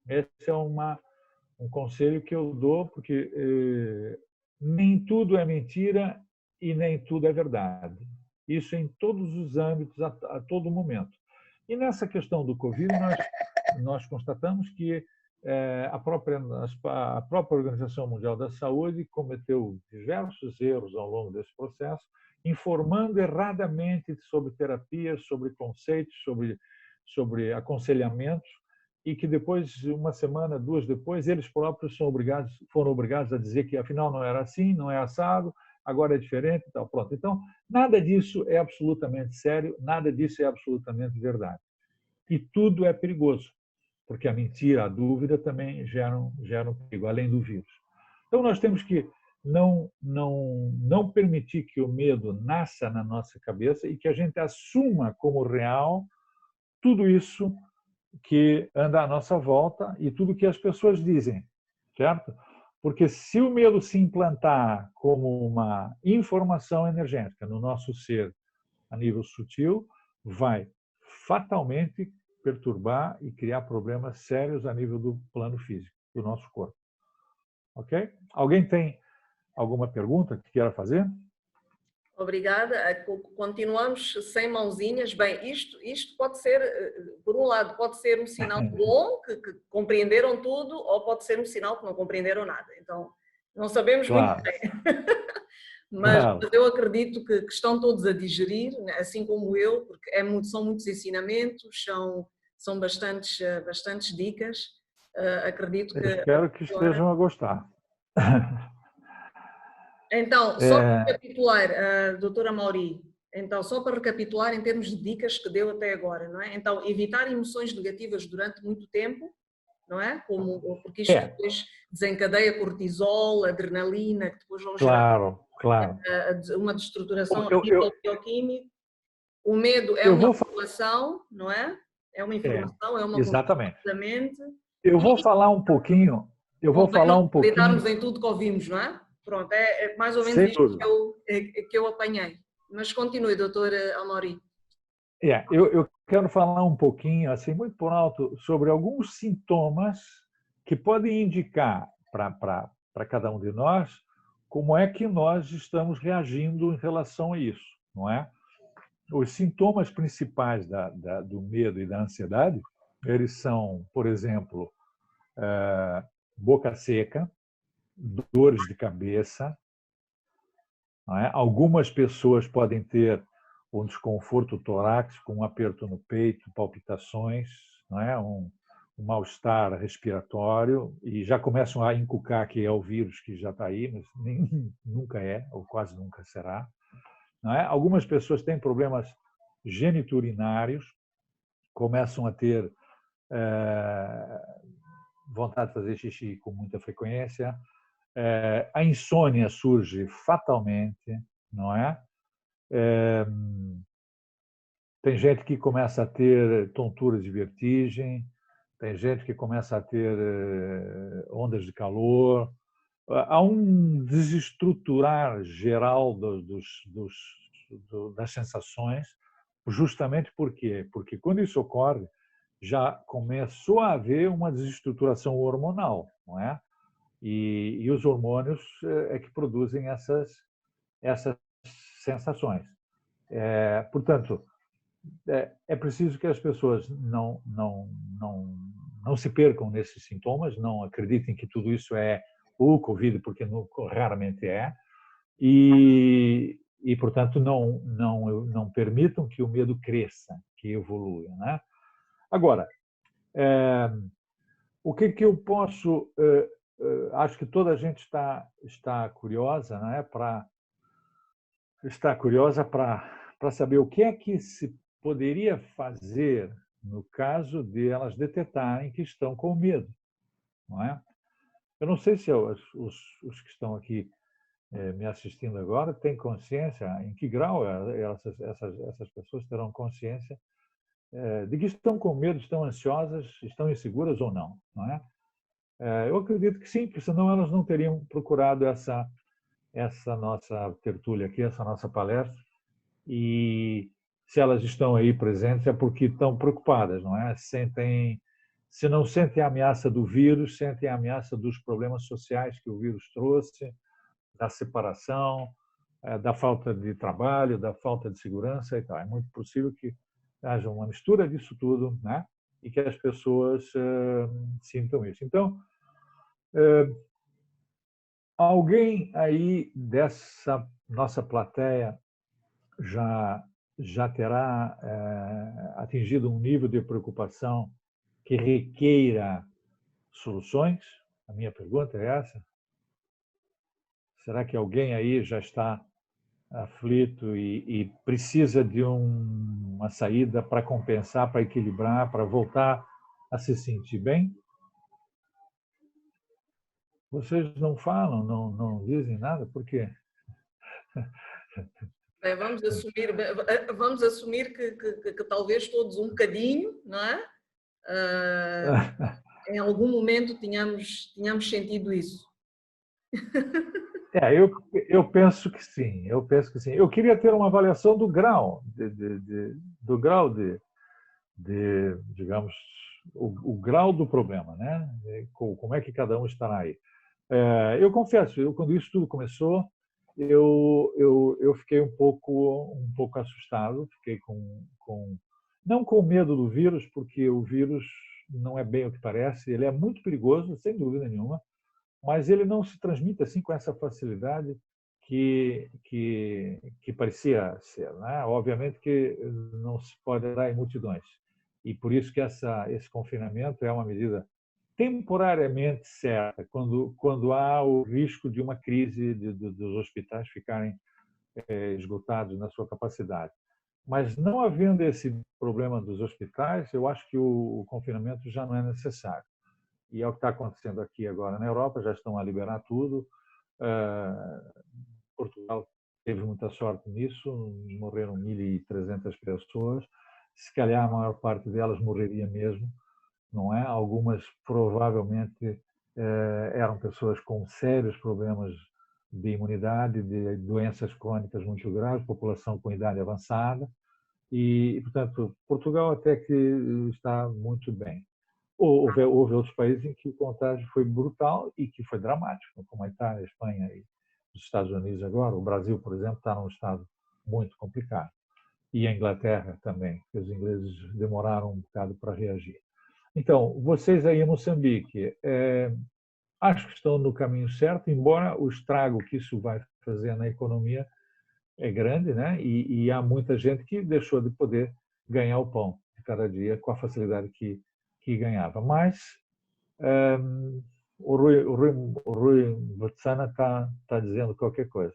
Esse é um conselho que eu dou, porque nem tudo é mentira e nem tudo é verdade. Isso em todos os âmbitos, a todo momento. E nessa questão do Covid, nós constatamos que a própria Organização Mundial da Saúde cometeu diversos erros ao longo desse processo informando erradamente sobre terapias, sobre conceitos, sobre aconselhamentos, e que depois, uma semana, duas depois, eles próprios foram obrigados a dizer que afinal não era assim, não é assado, agora é diferente e tal. Pronto. Então, nada disso é absolutamente sério, nada disso é absolutamente verdade. E tudo é perigoso, porque a mentira, a dúvida também geram perigo, além do vírus. Então, nós temos que não permitir que o medo nasça na nossa cabeça e que a gente assuma como real tudo isso que anda à nossa volta e tudo que as pessoas dizem, certo? Porque se o medo se implantar como uma informação energética no nosso ser a nível sutil, vai fatalmente perturbar e criar problemas sérios a nível do plano físico, do nosso corpo. Ok? Alguém tem alguma pergunta que queira fazer? Obrigada. Continuamos sem mãozinhas. Bem, isto pode ser, por um lado, pode ser um sinal bom, que compreenderam tudo, ou pode ser um sinal que não compreenderam nada. Então, não sabemos Claro. muito bem. Mas Claro. eu acredito que estão todos a digerir, assim como eu, porque são muitos ensinamentos, são bastantes dicas. Acredito Eu que... espero que estejam a gostar. Então, só para recapitular, doutora Mauri, então, só para recapitular em termos de dicas que deu até agora, não é? Então, evitar emoções negativas durante muito tempo, não é? Porque isto depois desencadeia cortisol, adrenalina, que depois vão gerar Claro. uma destruturação a Eu, nível eu, bioquímico. O medo é eu uma vou informação, não é? É uma informação, é uma exatamente. construção da mente. Eu vou falar um pouquinho. Convém não acreditarmos em tudo que ouvimos, não é? Pronto, é mais ou menos sem isto dúvida. que eu apanhei. Mas continue, doutor Amaury. Eu quero falar um pouquinho, assim, muito por alto, sobre alguns sintomas que podem indicar para cada um de nós como é que nós estamos reagindo em relação a isso, não é? Os sintomas principais do medo e da ansiedade, eles são, por exemplo, boca seca, dores de cabeça, não é? Algumas pessoas podem ter um desconforto torácico, um aperto no peito, palpitações, não é? Um mal-estar respiratório, e já começam a encucar que é o vírus que já está aí, mas nunca é, ou quase nunca será. Não é? Algumas pessoas têm problemas geniturinários, começam a ter vontade de fazer xixi com muita frequência, a insônia surge fatalmente, não é? Tem gente que começa a ter tonturas de vertigem, tem gente que começa a ter ondas de calor. Há um desestruturar geral das sensações, justamente por quê? Porque quando isso ocorre, já começou a haver uma desestruturação hormonal, não é? E os hormônios é que produzem essas sensações. Portanto, é preciso que as pessoas não se percam nesses sintomas, não acreditem que tudo isso é o Covid, porque raramente é, e portanto, não permitam que o medo cresça, que evolua. Né? Agora, o que eu posso... acho que toda a gente está curiosa, né, para saber o que é que se poderia fazer no caso de elas detectarem que estão com medo, não é? Eu não sei se os que estão aqui me assistindo agora têm consciência, em que grau essas pessoas terão consciência de que estão com medo, estão ansiosas, estão inseguras ou não, não é? Eu acredito que sim, porque senão elas não teriam procurado essa nossa tertúlia aqui, essa nossa palestra, e se elas estão aí presentes é porque estão preocupadas, não é? Se não sentem a ameaça do vírus, sentem a ameaça dos problemas sociais que o vírus trouxe, da separação, da falta de trabalho, da falta de segurança e tal. É muito possível que haja uma mistura disso tudo, né? E que as pessoas sintam isso. Então, alguém aí dessa nossa plateia já terá atingido um nível de preocupação que requeira soluções? A minha pergunta é essa. Será que alguém aí já está aflito e precisa de uma saída para compensar, para equilibrar, para voltar a se sentir bem? Vocês não falam, não dizem nada, por quê? Bem, vamos assumir que talvez todos um bocadinho, não é? Em algum momento tínhamos sentido isso. Eu penso que sim, Eu queria ter uma avaliação do grau, digamos, o grau do problema, né? Como é que cada um estará aí. Eu confesso, quando isso tudo começou, eu fiquei um pouco assustado, fiquei não com medo do vírus, porque o vírus não é bem o que parece, ele é muito perigoso, sem dúvida nenhuma, mas ele não se transmite assim com essa facilidade que parecia ser, né? Obviamente que não se pode dar em multidões, e por isso que esse confinamento é uma medida temporariamente certa, quando há o risco de uma crise dos hospitais ficarem esgotados na sua capacidade. Mas não havendo esse problema dos hospitais, eu acho que o confinamento já não é necessário. E é o que está acontecendo aqui agora na Europa, já estão a liberar tudo. Portugal teve muita sorte nisso, morreram 1.300 pessoas, se calhar a maior parte delas morreria mesmo, não é? Algumas provavelmente eram pessoas com sérios problemas de imunidade, de doenças crônicas muito graves, população com idade avançada, e, portanto, Portugal até que está muito bem. Houve outros países em que o contágio foi brutal e que foi dramático, como a Itália, a Espanha e os Estados Unidos agora. O Brasil, por exemplo, está num estado muito complicado. E a Inglaterra também, que os ingleses demoraram um bocado para reagir. Então, vocês aí em Moçambique, acho que estão no caminho certo, embora o estrago que isso vai fazer na economia é grande, né? E há muita gente que deixou de poder ganhar o pão de cada dia com a facilidade que ganhava. Mas o Rui Botsana está dizendo qualquer coisa.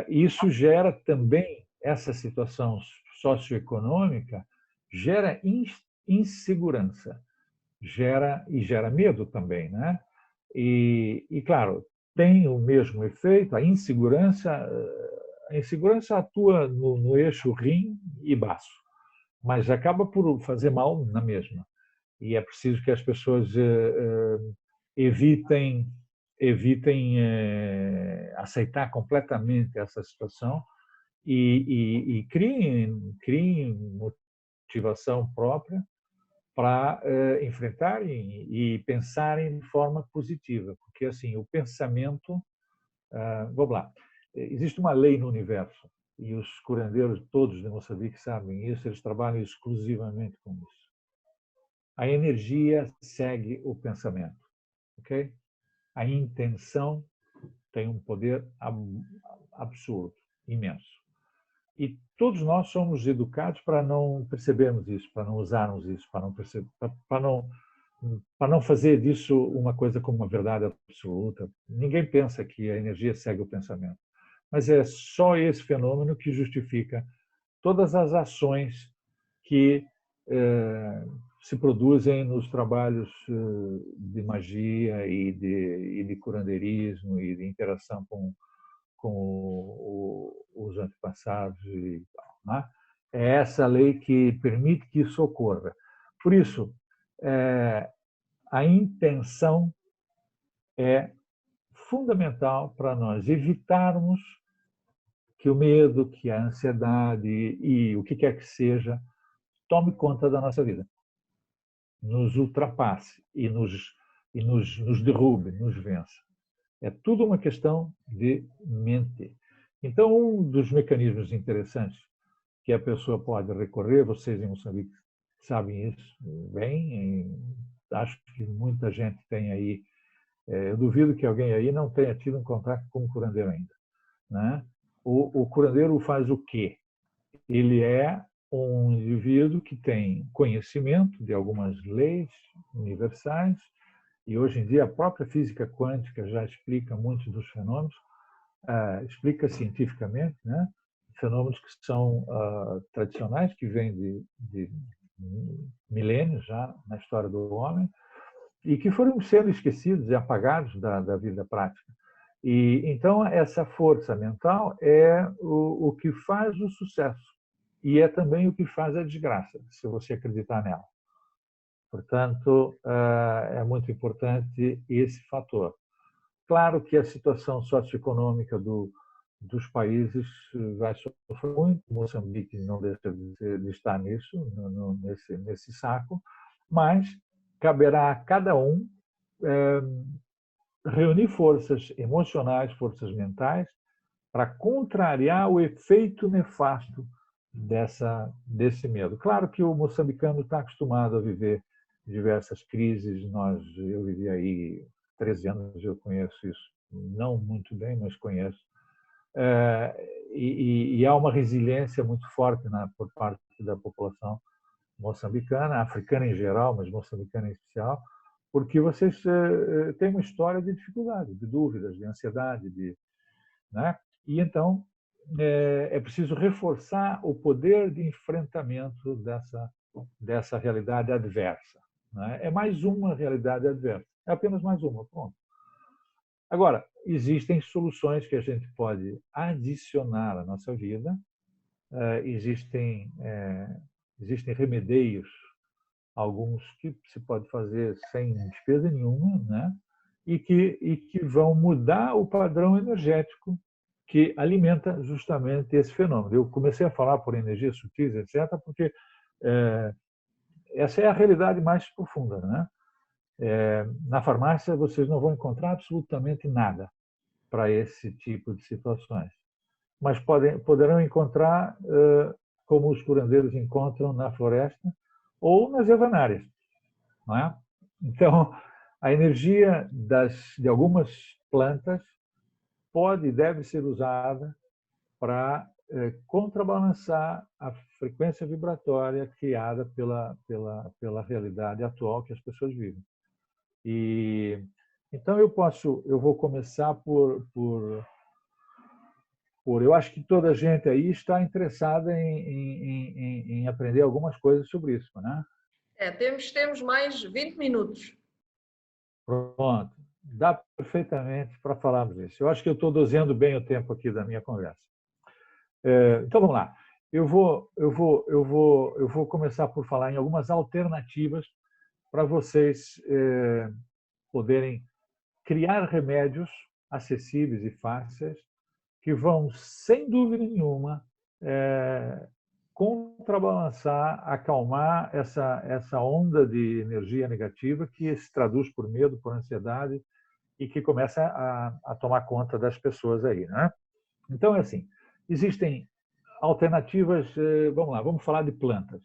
Isso gera também, essa situação socioeconômica, gera insegurança, gera medo também, né? E claro, tem o mesmo efeito, a insegurança atua no eixo rim e baço, mas acaba por fazer mal na mesma. E é preciso que as pessoas evitem aceitar completamente essa situação e criem motivação própria para enfrentarem e pensarem de forma positiva, porque assim o pensamento, vamos lá, existe uma lei no universo e os curandeiros todos de Moçambique sabem isso, eles trabalham exclusivamente com isso. A energia segue o pensamento, ok? A intenção tem um poder absurdo, imenso. E todos nós somos educados para não percebermos isso, para não usarmos isso, para não fazer disso uma coisa como uma verdade absoluta. Ninguém pensa que a energia segue o pensamento. Mas é só esse fenômeno que justifica todas as ações que se produzem nos trabalhos de magia e de curandeirismo e de interação com os antepassados e tal, né? É essa lei que permite que isso ocorra. Por isso, a intenção é fundamental para nós evitarmos que o medo, que a ansiedade e o que quer que seja tome conta da nossa vida, nos ultrapasse e nos derrube, nos vença. É tudo uma questão de mente. Então, um dos mecanismos interessantes que a pessoa pode recorrer, vocês em Moçambique sabem isso bem, acho que muita gente tem aí, eu duvido que alguém aí não tenha tido um contato com o curandeiro ainda, né? o curandeiro faz o quê? Ele é um indivíduo que tem conhecimento de algumas leis universais, e hoje em dia a própria física quântica já explica muitos dos fenômenos, explica cientificamente, né? Fenômenos que são tradicionais, que vêm de milênios já na história do homem, e que foram sendo esquecidos e apagados da vida prática. E então essa força mental é o que faz o sucesso e é também o que faz a desgraça, se você acreditar nela. Portanto, é muito importante esse fator. Claro que a situação socioeconômica dos países vai sofrer muito, Moçambique não deixa de estar nisso, nesse saco, mas caberá a cada um reunir forças emocionais, forças mentais, para contrariar o efeito nefasto desse medo. Claro que o moçambicano está acostumado a viver diversas crises. Eu vivi aí 13 anos, eu conheço isso, não muito bem, mas conheço. E há uma resiliência muito forte por parte da população moçambicana, africana em geral, mas moçambicana em especial, porque vocês têm uma história de dificuldade, de dúvidas, de ansiedade, né? E então é preciso reforçar o poder de enfrentamento dessa realidade adversa, né? É mais uma realidade adversa, é apenas mais uma, pronto. Agora, existem soluções que a gente pode adicionar à nossa vida, existem remedeios, alguns que se pode fazer sem despesa nenhuma, né? E que vão mudar o padrão energético que alimenta justamente esse fenômeno. Eu comecei a falar por energias sutis, etc., porque essa é a realidade mais profunda, né? Na farmácia vocês não vão encontrar absolutamente nada para esse tipo de situações, mas poderão encontrar, como os curandeiros encontram na floresta ou nas ervanárias, não é? Então, a energia de algumas plantas pode e deve ser usada para contrabalançar a frequência vibratória criada pela realidade atual que as pessoas vivem. E então eu vou começar eu acho que toda a gente aí está interessada em aprender algumas coisas sobre isso, né? Temos mais 20 minutos. Pronto, dá perfeitamente para falarmos isso. Eu acho que eu estou dosando bem o tempo aqui da minha conversa. Então vamos lá. Eu vou começar por falar em algumas alternativas para vocês poderem criar remédios acessíveis e fáceis que vão, sem dúvida nenhuma, contrabalançar, acalmar essa onda de energia negativa que se traduz por medo, por ansiedade e que começa a tomar conta das pessoas aí, né? Então, é assim, existem alternativas, vamos lá, vamos falar de plantas.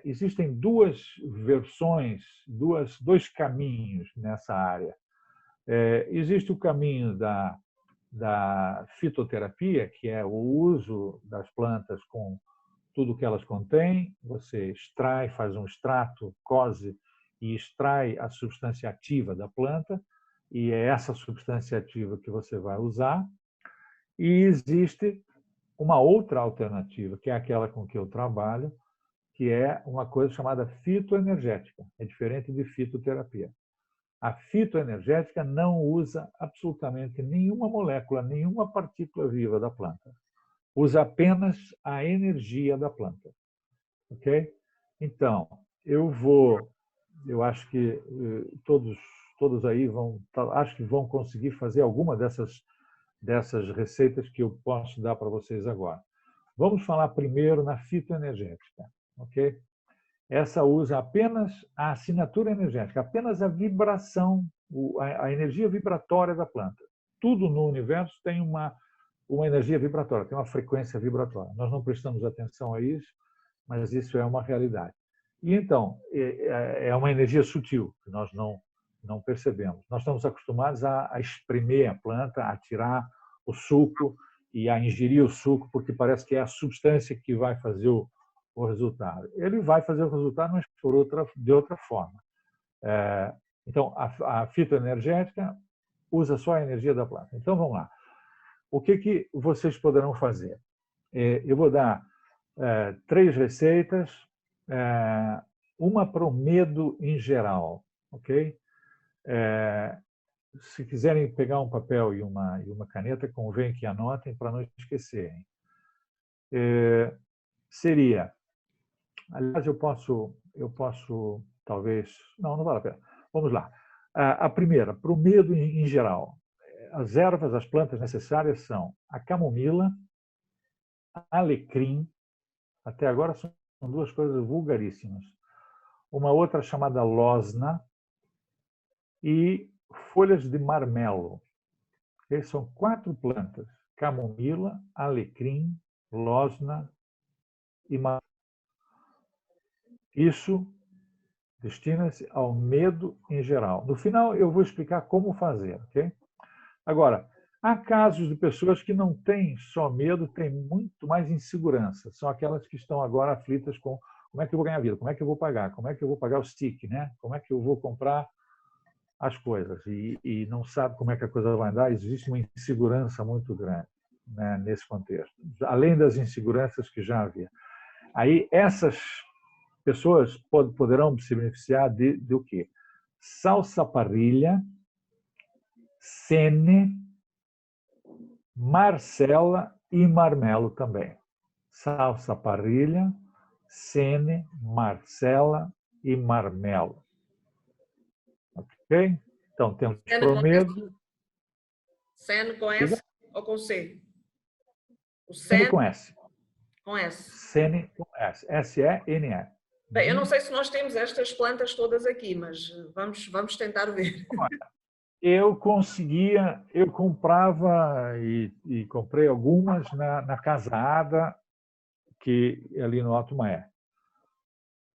Existem duas versões, dois caminhos nessa área. Existe o caminho da fitoterapia, que é o uso das plantas com tudo que elas contêm. Você extrai, faz um extrato, cose e extrai a substância ativa da planta, e é essa substância ativa que você vai usar. E existe uma outra alternativa, que é aquela com que eu trabalho, que é uma coisa chamada fitoenergética. É diferente de fitoterapia. A fitoenergética não usa absolutamente nenhuma molécula, nenhuma partícula viva da planta. Usa apenas a energia da planta. Ok? Então, eu acho que todos aí acho que vão conseguir fazer alguma dessas receitas que eu posso dar para vocês agora. Vamos falar primeiro na fitoenergética, ok? Essa usa apenas a assinatura energética, apenas a vibração, a energia vibratória da planta. Tudo no universo tem uma energia vibratória, tem uma frequência vibratória. Nós não prestamos atenção a isso, mas isso é uma realidade. E então, é uma energia sutil, que nós não percebemos. Nós estamos acostumados a espremer a planta, a tirar o suco, a ingerir o suco, porque parece que é a substância que vai fazer o resultado. Ele vai fazer o resultado, mas de outra forma. Então, a fitoenergética usa só a energia da planta. Então, vamos lá. O que vocês poderão fazer? Eu vou dar 3 receitas, uma para o medo em geral, ok? Se quiserem pegar um papel e uma caneta, convém que anotem para não esquecerem. Seria, aliás, eu posso talvez, não vale a pena. Vamos lá. A primeira, para o medo em geral, as ervas, as plantas necessárias são a camomila, alecrim, até agora são 2 coisas vulgaríssimas. Uma outra chamada losna e folhas de marmelo. Essas são 4 plantas: camomila, alecrim, losna e marmelo. Isso destina-se ao medo em geral. No final, eu vou explicar como fazer, ok? Agora, há casos de pessoas que não têm só medo, têm muito mais insegurança. São aquelas que estão agora aflitas com como é que eu vou ganhar vida, como é que eu vou pagar, como é que eu vou pagar o stick, né? Como é que eu vou comprar as coisas e não sabe como é que a coisa vai andar. Existe uma insegurança muito grande, né, nesse contexto, além das inseguranças que já havia. Aí essas pessoas poderão se beneficiar de o quê? Salsa-parrilha, sene, marcela e marmelo também. Salsa-parrilha, sene, marcela e marmelo. Ok? Então, temos promedo. Sene com S ou com C? O Sene sene com S. com S. Sene com S. S-E-N-E. Bem, eu não sei se nós temos estas plantas todas aqui, mas vamos tentar ver. Eu conseguia, eu comprava e comprei algumas na Casa Ada, que é ali no Alto Maé.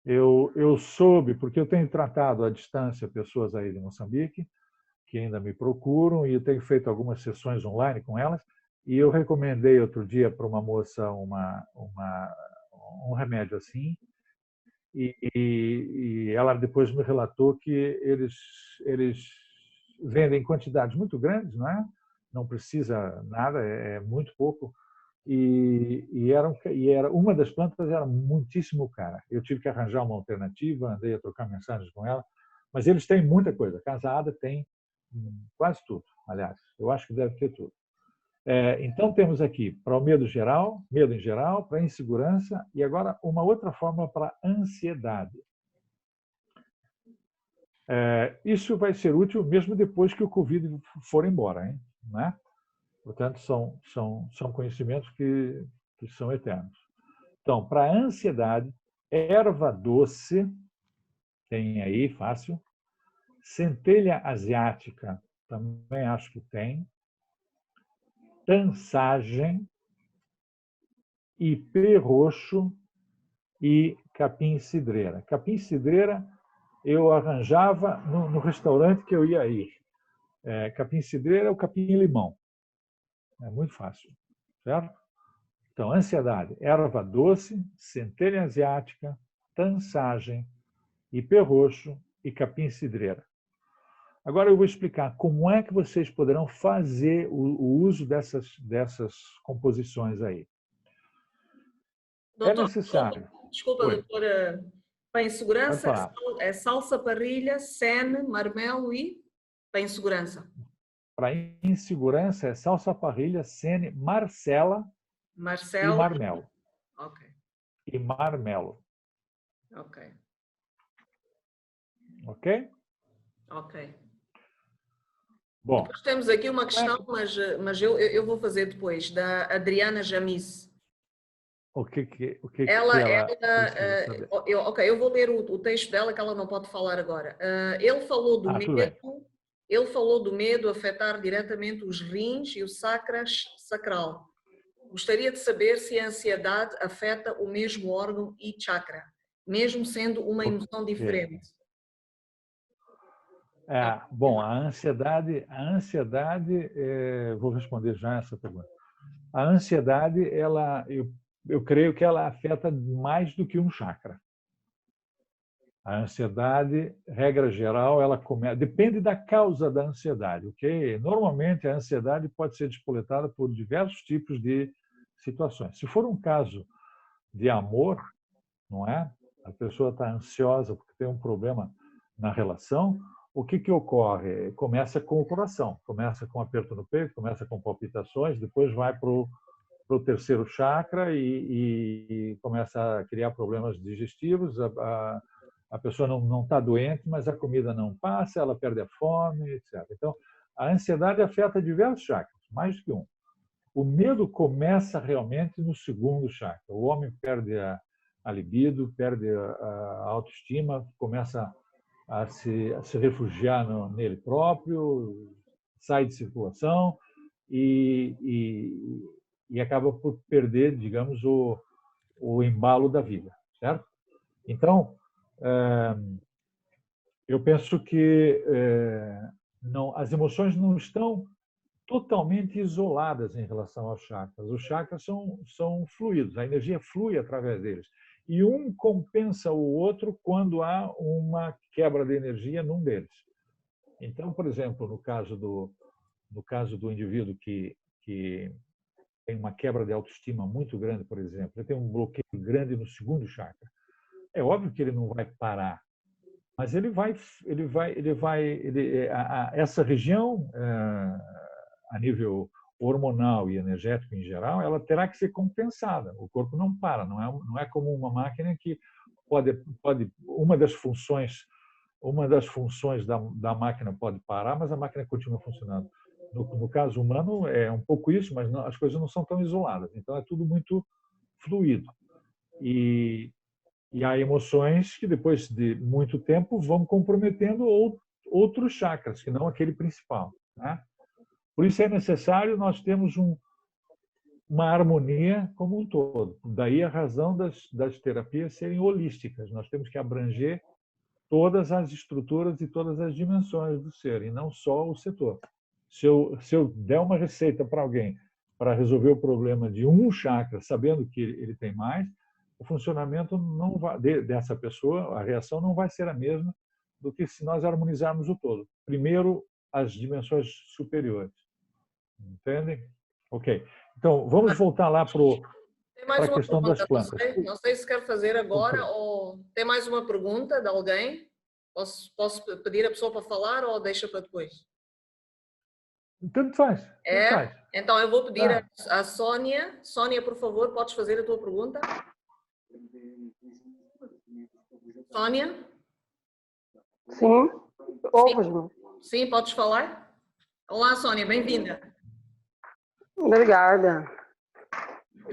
Eu soube, porque eu tenho tratado à distância pessoas aí de Moçambique, que ainda me procuram, e eu tenho feito algumas sessões online com elas, e eu recomendei outro dia para uma moça um remédio assim, e ela depois me relatou que eles vendem em quantidades muito grandes, não é? Não precisa nada, é muito pouco, e era uma das plantas era muitíssimo cara. Eu tive que arranjar uma alternativa, andei a trocar mensagens com ela, mas eles têm muita coisa. A Casa Ada tem quase tudo, aliás, eu acho que deve ter tudo. Então, temos aqui para o medo em geral, para a insegurança, e agora uma outra fórmula para a ansiedade. Isso vai ser útil mesmo depois que o Covid for embora, hein? Não é? Portanto, são conhecimentos que são eternos. Então, para a ansiedade, erva doce, tem aí, fácil. Centelha asiática, também acho que tem. Tansagem, ipê roxo e capim-cidreira. Capim-cidreira eu arranjava no restaurante que eu ia aí. Capim-cidreira é o capim-limão. É muito fácil, certo? Então, ansiedade, erva doce, centelha asiática, tansagem, ipê roxo e capim-cidreira. Agora eu vou explicar como é que vocês poderão fazer o uso dessas composições aí. Doutor, necessário. Desculpa, doutora. Para insegurança é salsa-parrilha, sene, marmelo e para insegurança. Para insegurança é salsa-parrilha, sene, marcela e marmelo. Ok. E marmelo. Ok. Ok? Ok. Bom, depois temos aqui uma questão, mas eu vou fazer depois, da Adriana Jamis. O que ela eu vou ler o texto dela, que ela não pode falar agora. Ele falou do medo afetar diretamente os rins e o sacral. Gostaria de saber se a ansiedade afeta o mesmo órgão e chakra, mesmo sendo uma emoção diferente. Bom, a ansiedade, vou responder já essa pergunta. a ansiedade, eu creio que ela afeta mais do que um chakra. A ansiedade, regra geral, ela depende da causa da ansiedade, ok? Normalmente a ansiedade pode ser despoletada por diversos tipos de situações. Se for um caso de amor, não é? A pessoa está ansiosa porque tem um problema na relação, o que ocorre? Começa com o coração, começa com aperto no peito, começa com palpitações, depois vai para o terceiro chakra e começa a criar problemas digestivos. A pessoa não está doente, mas a comida não passa, ela perde a fome, etc. Então, a ansiedade afeta diversos chakras, mais do que um. O medo começa realmente no segundo chakra. O homem perde a libido, perde a autoestima, começa a se refugiar nele próprio, sai de circulação e acaba por perder, digamos, o embalo da vida, certo? Então, eu penso que as emoções não estão totalmente isoladas em relação aos chakras. Os chakras são fluidos, a energia flui através deles. E um compensa o outro quando há uma quebra de energia num deles. Então, por exemplo, no caso do indivíduo que tem uma quebra de autoestima muito grande, por exemplo, ele tem um bloqueio grande no segundo chakra. É óbvio que ele não vai parar, mas essa região, a nível hormonal e energético em geral, ela terá que ser compensada. O corpo não para, não é como uma máquina que pode uma das funções da máquina pode parar, mas a máquina continua funcionando. No caso humano é um pouco isso, mas as coisas não são tão isoladas. Então é tudo muito fluido. E há emoções que depois de muito tempo vão comprometendo outros chakras, que não aquele principal, né? Por isso é necessário nós termos uma harmonia como um todo. Daí a razão das terapias serem holísticas. Nós temos que abranger todas as estruturas e todas as dimensões do ser, e não só o setor. Se eu der uma receita para alguém para resolver o problema de um chakra, sabendo que ele tem mais, o funcionamento não vai, dessa pessoa, a reação não vai ser a mesma do que se nós harmonizarmos o todo. Primeiro, as dimensões superiores. Entendem? Ok. Então, vamos voltar lá para a questão das plantas. Não sei se quer fazer agora ou tem mais uma pergunta de alguém. Posso pedir a pessoa para falar ou deixa para depois? Tanto faz. Tanto faz. Então eu vou pedir a Sónia. Sónia, por favor, podes fazer a tua pergunta? Sónia? Sim. Ouves-me? Sim, podes falar? Olá, Sónia, bem-vinda. Obrigada.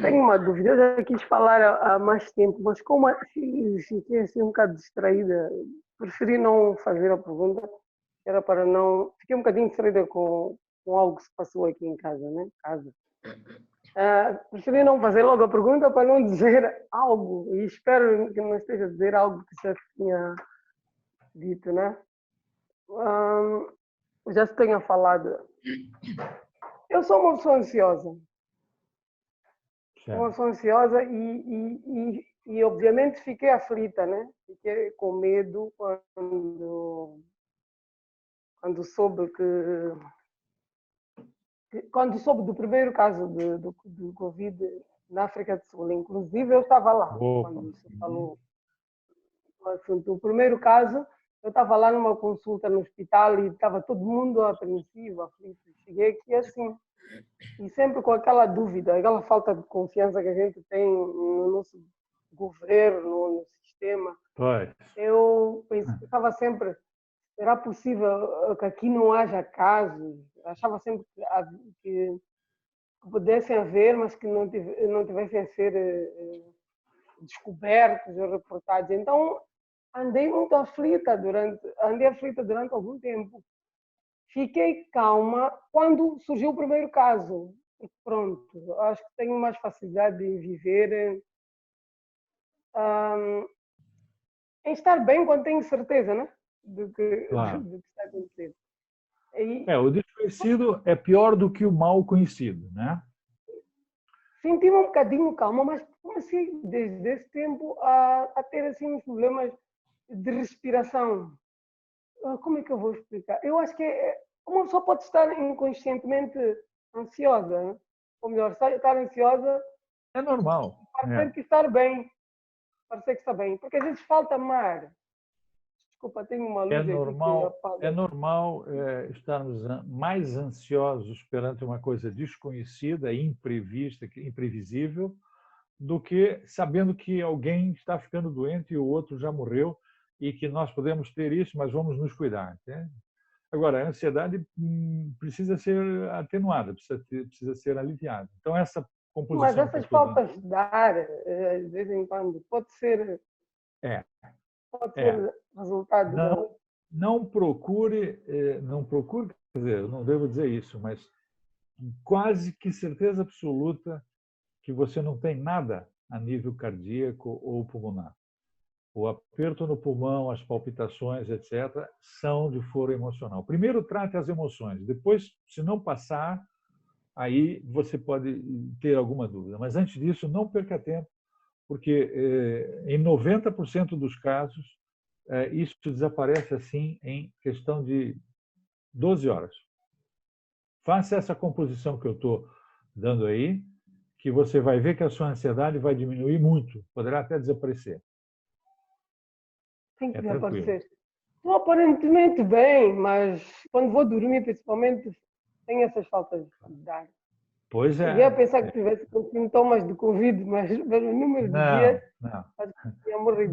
Tenho uma dúvida, eu já quis falar há mais tempo, mas como fiquei assim um bocado distraída, preferi não fazer a pergunta, era para não... Fiquei um bocadinho distraída com algo que se passou aqui em casa, né? Preferi não fazer logo a pergunta para não dizer algo, e espero que não esteja a dizer algo que já tinha dito, né? Já se tenha falado. Eu sou uma pessoa ansiosa. Uma pessoa ansiosa e obviamente fiquei aflita, né? Fiquei com medo quando soube do primeiro caso do Covid na África do Sul. Inclusive, eu estava lá quando se falou o assunto. O primeiro caso, eu estava lá numa consulta no hospital e estava todo mundo apreensivo, aflito. Cheguei aqui assim, e sempre com aquela dúvida, aquela falta de confiança que a gente tem no nosso governo, no sistema. Eu pensava sempre, será possível que aqui não haja casos? Achava sempre que pudessem haver, mas que não tivessem a ser descobertos ou reportados. Então, andei aflita durante algum tempo. Fiquei calma quando surgiu o primeiro caso. E pronto, acho que tenho mais facilidade em viver, em estar bem quando tenho certeza, né? do que está acontecendo. O desconhecido é pior do que o mal conhecido, né? senti-me um bocadinho calma, mas comecei desde esse tempo a ter assim uns problemas de respiração. Como é que eu vou explicar? Eu acho que uma pessoa pode estar inconscientemente ansiosa, né? Ou melhor, estar ansiosa É normal. parecer que estar bem, parecer que está bem, porque às vezes falta mar. Desculpa, tenho uma luz aqui que apaga. É normal estarmos mais ansiosos perante uma coisa desconhecida, imprevista, imprevisível, do que sabendo que alguém está ficando doente e o outro já morreu e que nós podemos ter isso, mas vamos nos cuidar. Né? Agora, a ansiedade precisa ser atenuada, precisa ser aliviada. Então, essa composição... Mas essas faltas de ar, de vez em quando, pode ser resultado... Não procure, quer dizer, eu não devo dizer isso, mas quase que certeza absoluta que você não tem nada a nível cardíaco ou pulmonar. O aperto no pulmão, as palpitações, etc., são de foro emocional. Primeiro, trate as emoções. Depois, se não passar, aí você pode ter alguma dúvida. Mas, antes disso, não perca tempo, porque em 90% dos casos, isso desaparece assim em questão de 12 horas. Faça essa composição que eu estou dando aí, que você vai ver que a sua ansiedade vai diminuir muito, poderá até desaparecer. Tem que desaparecer. Estou aparentemente bem, mas quando vou dormir, principalmente, tenho essas faltas de ar. Pois é. Cheguei a pensar que tivesse com sintomas de Covid, mas pelo número de dias, acho que tinha morrido.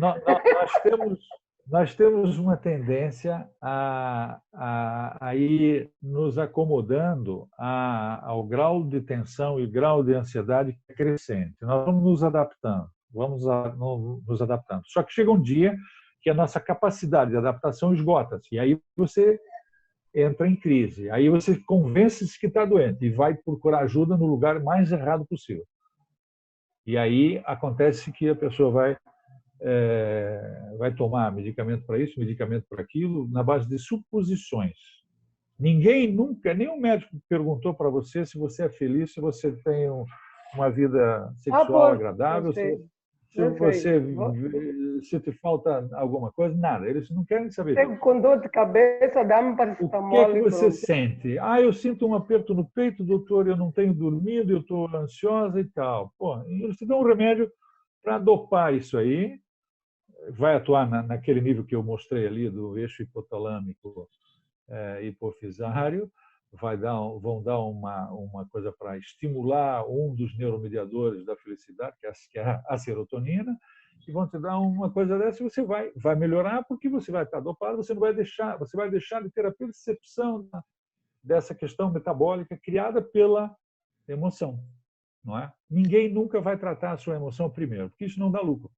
Nós temos uma tendência a ir nos acomodando ao grau de tensão e grau de ansiedade crescente. Nós vamos nos adaptando, nos adaptando. Só que chega um dia que a nossa capacidade de adaptação esgota-se, e aí você entra em crise. Aí você convence-se que está doente e vai procurar ajuda no lugar mais errado possível. E aí acontece que a pessoa vai tomar medicamento para isso, medicamento para aquilo, na base de suposições. Ninguém nunca, nenhum médico perguntou para você se você é feliz, se você tem uma vida sexual agradável, se te falta alguma coisa, nada. Eles não querem saber. Chego com dor de cabeça, dá-me paracetamol. O que você sente? Eu sinto um aperto no peito, doutor, eu não tenho dormido, eu estou ansiosa e tal. Pô, eles te dão um remédio para dopar isso aí, vai atuar naquele nível que eu mostrei ali do eixo hipotalâmico hipofisário, vão dar uma coisa para estimular um dos neuromediadores da felicidade, que é a serotonina, e vão te dar uma coisa dessa e você vai melhorar porque você vai estar dopado, você vai deixar de ter a percepção dessa questão metabólica criada pela emoção, não é? Ninguém nunca vai tratar a sua emoção primeiro, porque isso não dá lucro.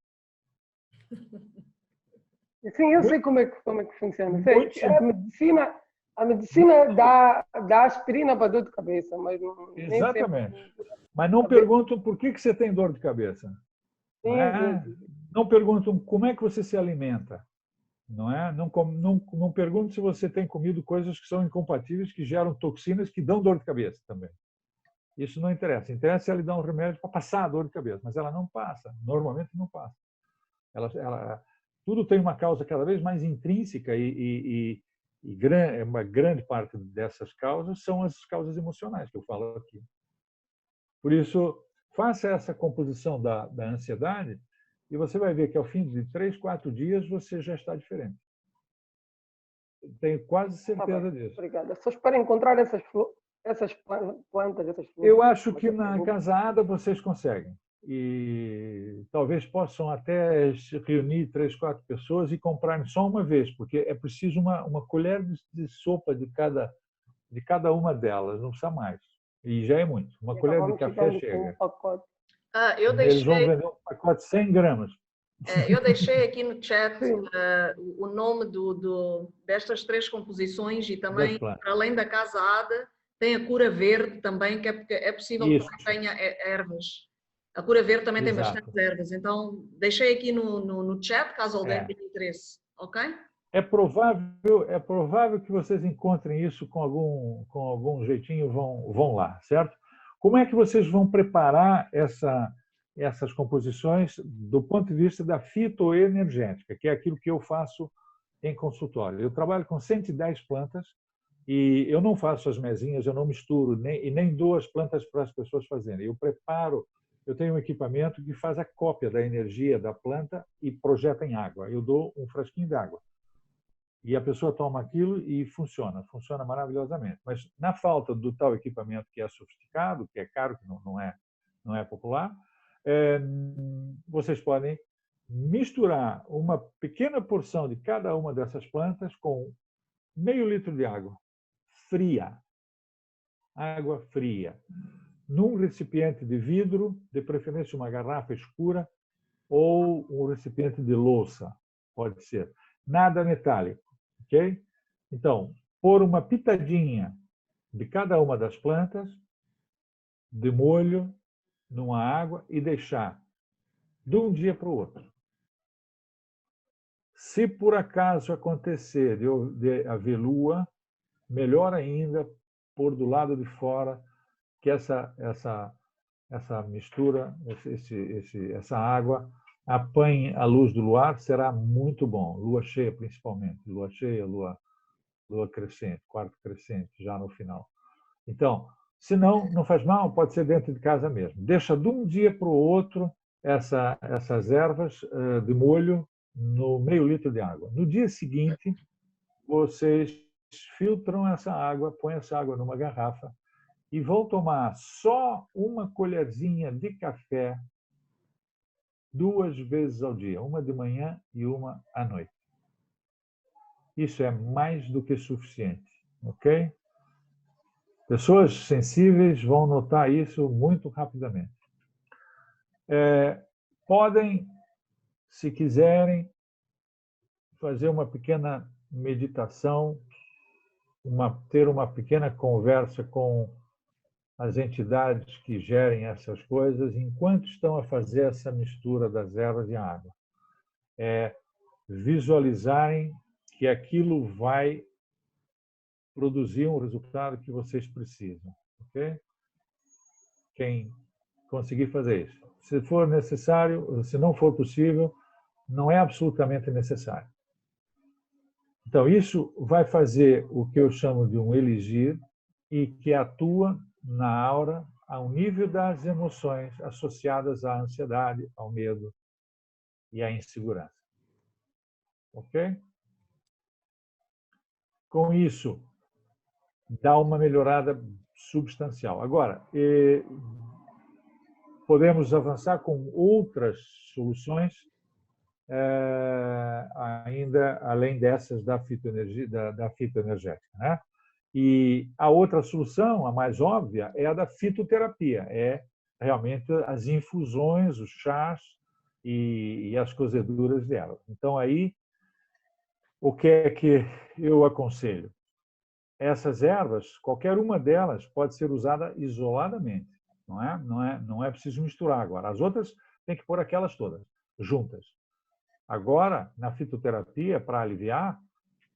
Sim, eu sei como é que funciona. A medicina dá aspirina para dor de cabeça, mas não. Exatamente. Mas não perguntam por que você tem dor de cabeça. Não perguntam como é que você se alimenta. Não é? Não perguntam se você tem comido coisas que são incompatíveis, que geram toxinas que dão dor de cabeça também. Isso não interessa. Interessa ela dar um remédio para passar a dor de cabeça, mas ela não passa. Normalmente não passa. Tudo tem uma causa cada vez mais intrínseca e uma grande parte dessas causas são as causas emocionais que eu falo aqui. Por isso, faça essa composição da ansiedade e você vai ver que ao fim de 3, 4 dias você já está diferente. Tenho quase certeza disso. Obrigada. Só espero encontrar essas plantas, essas flores. Eu acho que na Casa Ada vocês conseguem. E talvez possam até reunir 3, 4 pessoas e comprarem só uma vez, porque é preciso uma colher de sopa de cada uma delas, não precisa mais. E já é muito. Uma colher de café chega. Eles vão vender um pacote de 100 gramas. Eu deixei aqui no chat o nome destas 3 composições e também, para além da Casa Ada, tem a cura verde também, que é possível que tenha ervas. A cura verde também tem bastantes ervas. Então, deixei aqui no chat, caso alguém tenha interesse. Ok? É provável que vocês encontrem isso com algum jeitinho, vão lá, certo? Como é que vocês vão preparar essas composições do ponto de vista da fitoenergética, que é aquilo que eu faço em consultório? Eu trabalho com 110 plantas e eu não faço as mesinhas, eu não misturo nem dou as plantas para as pessoas fazerem. Eu preparo, eu tenho um equipamento que faz a cópia da energia da planta e projeta em água. Eu dou um frasquinho d'água. E a pessoa toma aquilo e funciona maravilhosamente. Mas na falta do tal equipamento que é sofisticado, que é caro, que não é popular, vocês podem misturar uma pequena porção de cada uma dessas plantas com meio litro de água fria, num recipiente de vidro, de preferência uma garrafa escura ou um recipiente de louça, pode ser. Nada metálico, ok? Então, pôr uma pitadinha de cada uma das plantas de molho numa água e deixar de um dia para o outro. Se por acaso acontecer de haver lua, melhor ainda, pôr do lado de fora, que essa mistura, essa água, apanhe a luz do luar, será muito bom. Lua cheia, principalmente. Lua cheia, lua crescente, quarto crescente, já no final. Então, se não faz mal, pode ser dentro de casa mesmo. Deixa de um dia para o outro essas ervas de molho no meio litro de água. No dia seguinte, vocês filtram essa água, põem essa água numa garrafa e vão tomar só uma colherzinha de café 2 vezes ao dia, uma de manhã e uma à noite. Isso é mais do que suficiente, ok? Pessoas sensíveis vão notar isso muito rapidamente. Podem, se quiserem, fazer uma pequena meditação, ter uma pequena conversa com as entidades que gerem essas coisas enquanto estão a fazer essa mistura das ervas e água. Visualizarem que aquilo vai produzir um resultado que vocês precisam, ok? Quem conseguir fazer isso. Se for necessário, se não for possível, não é absolutamente necessário. Então, isso vai fazer o que eu chamo de um elixir e que atua na aura ao nível das emoções associadas à ansiedade, ao medo e à insegurança. Ok? Com isso, dá uma melhorada substancial. Agora, podemos avançar com outras soluções, ainda além dessas da fitoenergética, né? E a outra solução, a mais óbvia, é a da fitoterapia, é realmente as infusões, os chás e as cozeduras dela. Então, aí, o que é que eu aconselho? Essas ervas, qualquer uma delas pode ser usada isoladamente, não é preciso misturar agora. As outras tem que pôr aquelas todas juntas. Agora, na fitoterapia, para aliviar,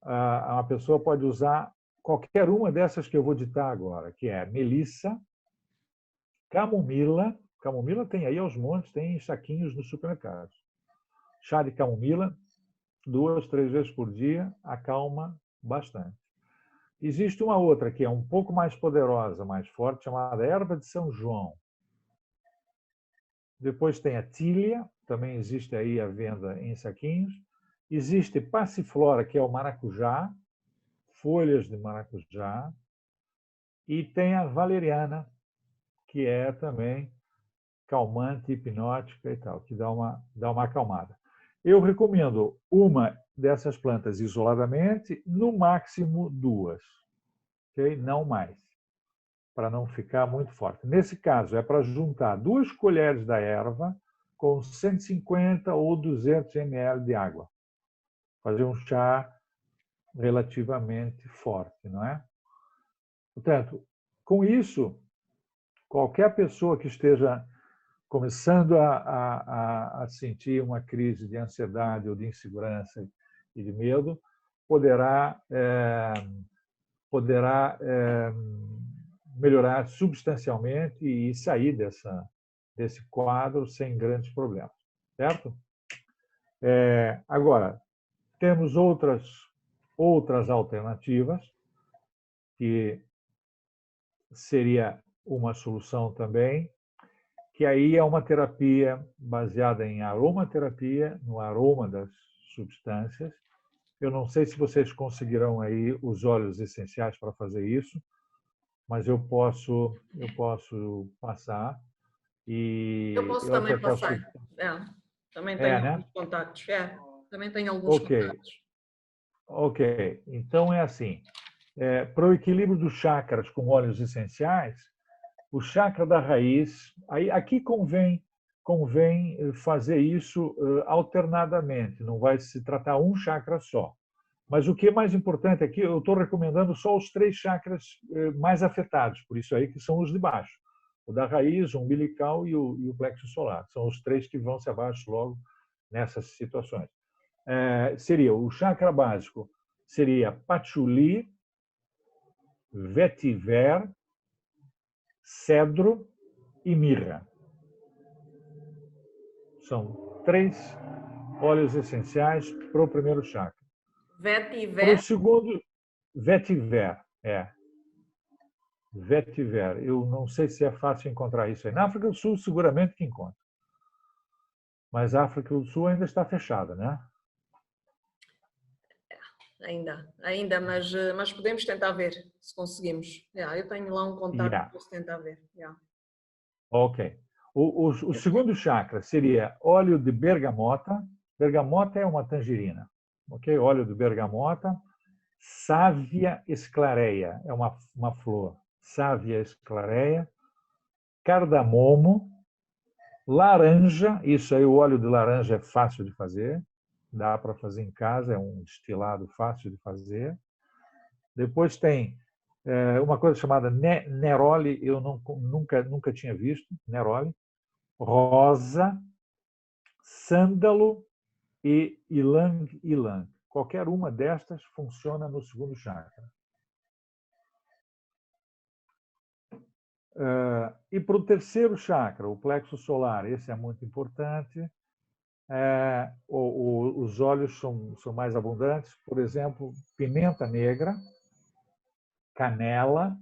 uma pessoa pode usar qualquer uma dessas que eu vou ditar agora, que é melissa, camomila. Camomila tem aí aos montes, tem saquinhos nos supermercados. Chá de camomila, 2, 3 vezes por dia, acalma bastante. Existe uma outra que é um pouco mais poderosa, mais forte, chamada erva de São João. Depois tem a tília, também existe aí a venda em saquinhos. Existe passiflora, que é o maracujá, folhas de maracujá. E tem a valeriana, que é também calmante, hipnótica e tal, que dá uma acalmada. Eu recomendo uma dessas plantas isoladamente, no máximo 2, ok? Não mais, para não ficar muito forte. Nesse caso, é para juntar 2 colheres da erva com 150 ou 200 ml de água. Fazer um chá relativamente forte, não é? Portanto, com isso, qualquer pessoa que esteja começando a sentir uma crise de ansiedade ou de insegurança e de medo, poderá melhorar substancialmente e sair desse quadro sem grandes problemas, certo? Agora, temos outras alternativas, que seria uma solução também, que aí é uma terapia baseada em aromaterapia, no aroma das substâncias. Eu não sei se vocês conseguirão aí os óleos essenciais para fazer isso, mas eu posso passar. Eu posso Eu até também posso... passar. Também tenho né? alguns contactos. Também tenho alguns contactos. Ok. Então é assim. Para o equilíbrio dos chakras com óleos essenciais, o chakra da raiz, aqui convém fazer isso alternadamente, não vai se tratar um chakra só. Mas o que é mais importante aqui, eu estou recomendando só os 3 chakras mais afetados, por isso aí que são os de baixo. O da raiz, o umbilical e o plexo solar. São os 3 que vão se abaixo logo nessas situações. Seria o chakra básico, seria patchouli, vetiver, cedro e mirra. São 3 óleos essenciais para o primeiro chakra. Vetiver? Para o segundo, vetiver. Vetiver. Eu não sei se é fácil encontrar isso aí. Na África do Sul, seguramente que encontra. Mas a África do Sul ainda está fechada, né? Ainda, mas podemos tentar ver se conseguimos. Eu tenho lá um contato, posso tentar ver. Ok. O segundo chakra seria óleo de bergamota. Bergamota é uma tangerina. Ok? Óleo de bergamota. Sávia esclareia, é uma flor. Sávia esclareia. Cardamomo. Laranja, isso aí, o óleo de laranja é fácil de fazer. Dá para fazer em casa, é um destilado fácil de fazer. Depois tem uma coisa chamada neroli, eu nunca tinha visto, neroli. Rosa, sândalo e ylang-ylang. Qualquer uma destas funciona no segundo chakra. E para o terceiro chakra, o plexo solar, esse é muito importante. Os óleos são mais abundantes, por exemplo, pimenta negra, canela,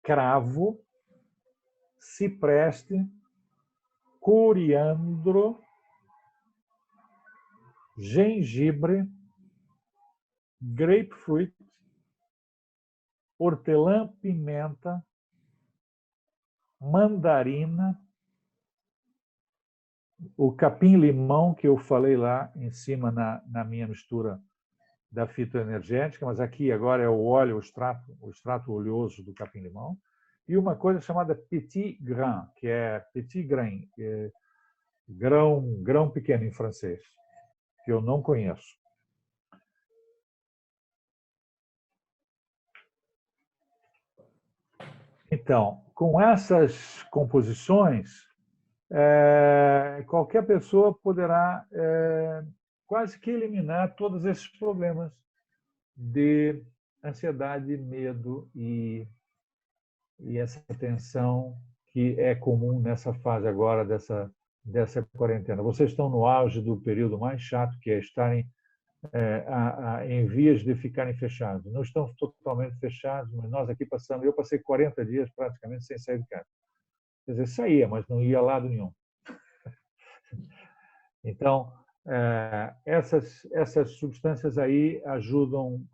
cravo, cipreste, coriandro, gengibre, grapefruit, hortelã-pimenta, mandarina, o capim-limão, que eu falei lá em cima na minha mistura da fitoenergética, mas aqui agora é o óleo, o extrato oleoso do capim-limão, e uma coisa chamada petit grain, que é petit grain, que é grão pequeno em francês, que eu não conheço. Então, com essas composições, qualquer pessoa poderá quase que eliminar todos esses problemas de ansiedade, medo e essa tensão que é comum nessa fase agora dessa quarentena. Vocês estão no auge do período mais chato, que é estarem em vias de ficarem fechados. Não estão totalmente fechados, mas nós aqui eu passei 40 dias praticamente sem sair de casa. Quer dizer, saía, mas não ia a lado nenhum. Então, essas substâncias aí ajudam